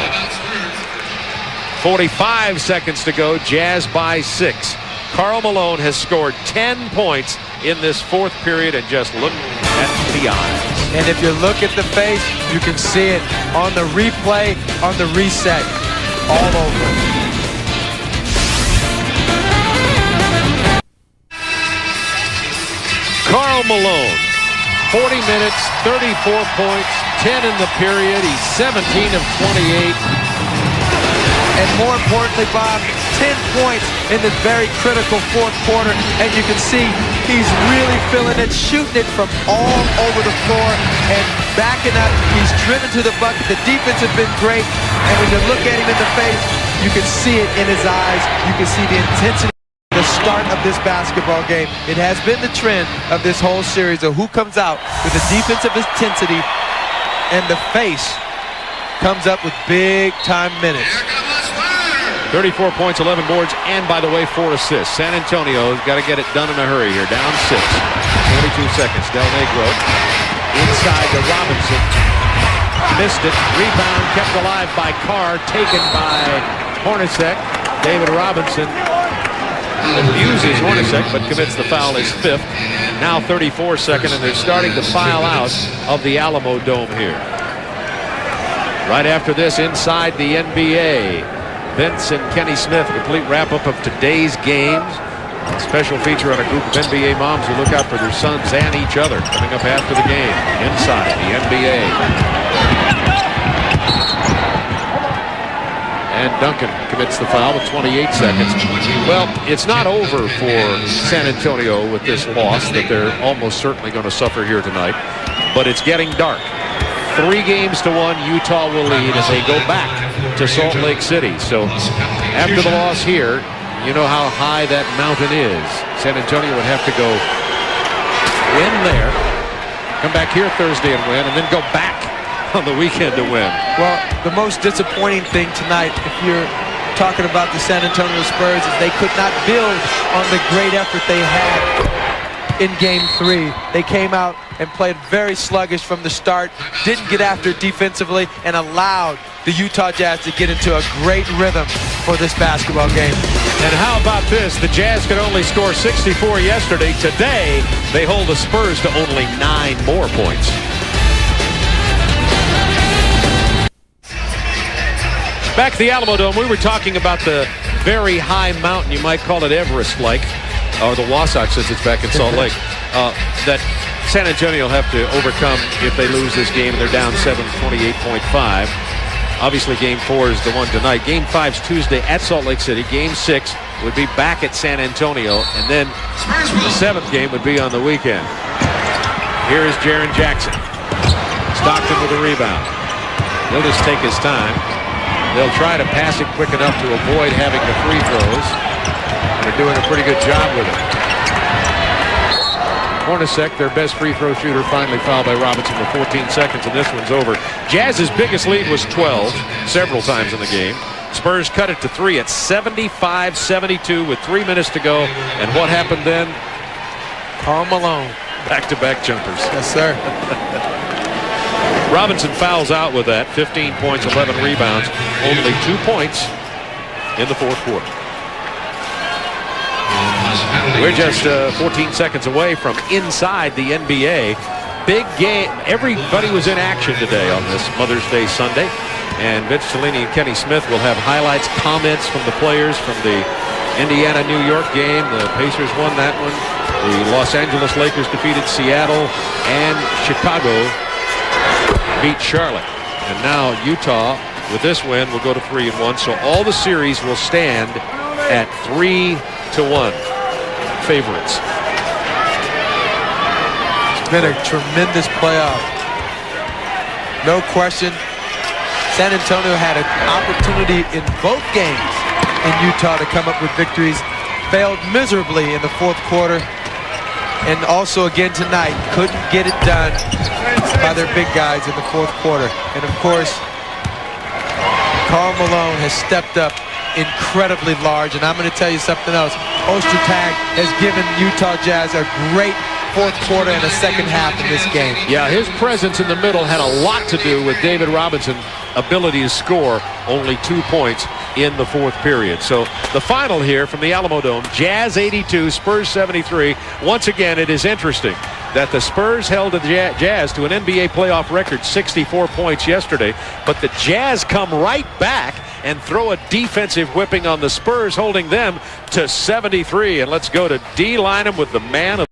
45 seconds to go. Jazz by 6. Karl Malone has scored 10 points in this fourth period, and just look at the eyes. And if you look at the face, you can see it on the replay, on the reset, all over. Karl Malone, 40 minutes, 34 points, 10 in the period. He's 17 of 28. And more importantly, Bob, 10 points in this very critical fourth quarter. And you can see he's really feeling it, shooting it from all over the floor and backing up. He's driven to the bucket. The defense has been great. And when you look at him in the face, you can see it in his eyes. You can see the intensity. The start of this basketball game. It has been the trend of this whole series of who comes out with the defensive intensity, and the face comes up with big-time minutes. 34 points, 11 boards, and by the way, 4 assists. San Antonio's got to get it done in a hurry here. Down 6. 42 seconds. Del Negro inside to Robinson. Missed it. Rebound kept alive by Carr. Taken by Hornacek. David Robinson abuses Hornacek, but commits the foul, his 5th. Now 34 seconds, and they're starting to file out of the Alamo Dome here. Right after this, inside the NBA, Vince and Kenny Smith, a complete wrap-up of today's games. A special feature on a group of NBA moms who look out for their sons and each other, coming up after the game. Inside the NBA. And Duncan commits the foul with 28 seconds. Well, it's not over for San Antonio with this loss that they're almost certainly going to suffer here tonight. But it's getting dark. 3-1, Utah will lead as they go back to Salt Lake City. So after the loss here, you know how high that mountain is. San Antonio would have to go win there, come back here Thursday and win, and then go back on the weekend to win. Well, the most disappointing thing tonight, if you're talking about the San Antonio Spurs, is they could not build on the great effort they had in Game 3. They came out and played very sluggish from the start, didn't get after it defensively, and allowed the Utah Jazz to get into a great rhythm for this basketball game. And how about this? The Jazz could only score 64 yesterday. Today, they hold the Spurs to only 9 more points. Back at the Alamo Dome, we were talking about the very high mountain, you might call it Everest-like, or the Wasatch since it's back in Salt Lake, that San Antonio will have to overcome if they lose this game and they're down 7, 28.5. Obviously, Game 4 is the one tonight. Game 5 is Tuesday at Salt Lake City. Game 6 would be back at San Antonio, and then the 7th game would be on the weekend. Here is Jaren Jackson. Stockton with a rebound. He'll just take his time. They'll try to pass it quick enough to avoid having the free throws. They're doing a pretty good job with it. Hornacek, their best free throw shooter, finally fouled by Robinson with 14 seconds, and this one's over. Jazz's biggest lead was 12 several times in the game. Spurs cut it to 3 at 75-72 with 3 minutes to go. And what happened then? Karl Malone. Back-to-back jumpers. Yes, sir. Robinson fouls out with that. 15 points, 11 rebounds. Only 2 points in the fourth quarter. We're just 14 seconds away from inside the NBA. Big game. Everybody was in action today on this Mother's Day Sunday. And Vince Cellini and Kenny Smith will have highlights, comments from the players from the Indiana-New York game. The Pacers won that one. The Los Angeles Lakers defeated Seattle, and Chicago beat Charlotte. And now Utah, with this win, will go to 3-1. So all the series will stand at 3-1 favorites. It's been a tremendous playoff. No question. San Antonio had an opportunity in both games in Utah to come up with victories. Failed miserably in the fourth quarter. And also again tonight, couldn't get it done by their big guys in the fourth quarter. And of course, Karl Malone has stepped up incredibly large. And I'm going to tell you something else. Ostertag has given Utah Jazz a great fourth quarter and the second half of this game. Yeah, his presence in the middle had a lot to do with David Robinson's ability to score only 2 points in the fourth period. So the final here from the Alamo Dome, Jazz 82, Spurs 73. Once again, it is interesting that the Spurs held the Jazz to an NBA playoff record 64 points yesterday, but the Jazz come right back and throw a defensive whipping on the Spurs, holding them to 73. And let's go to D. Lynham with the man of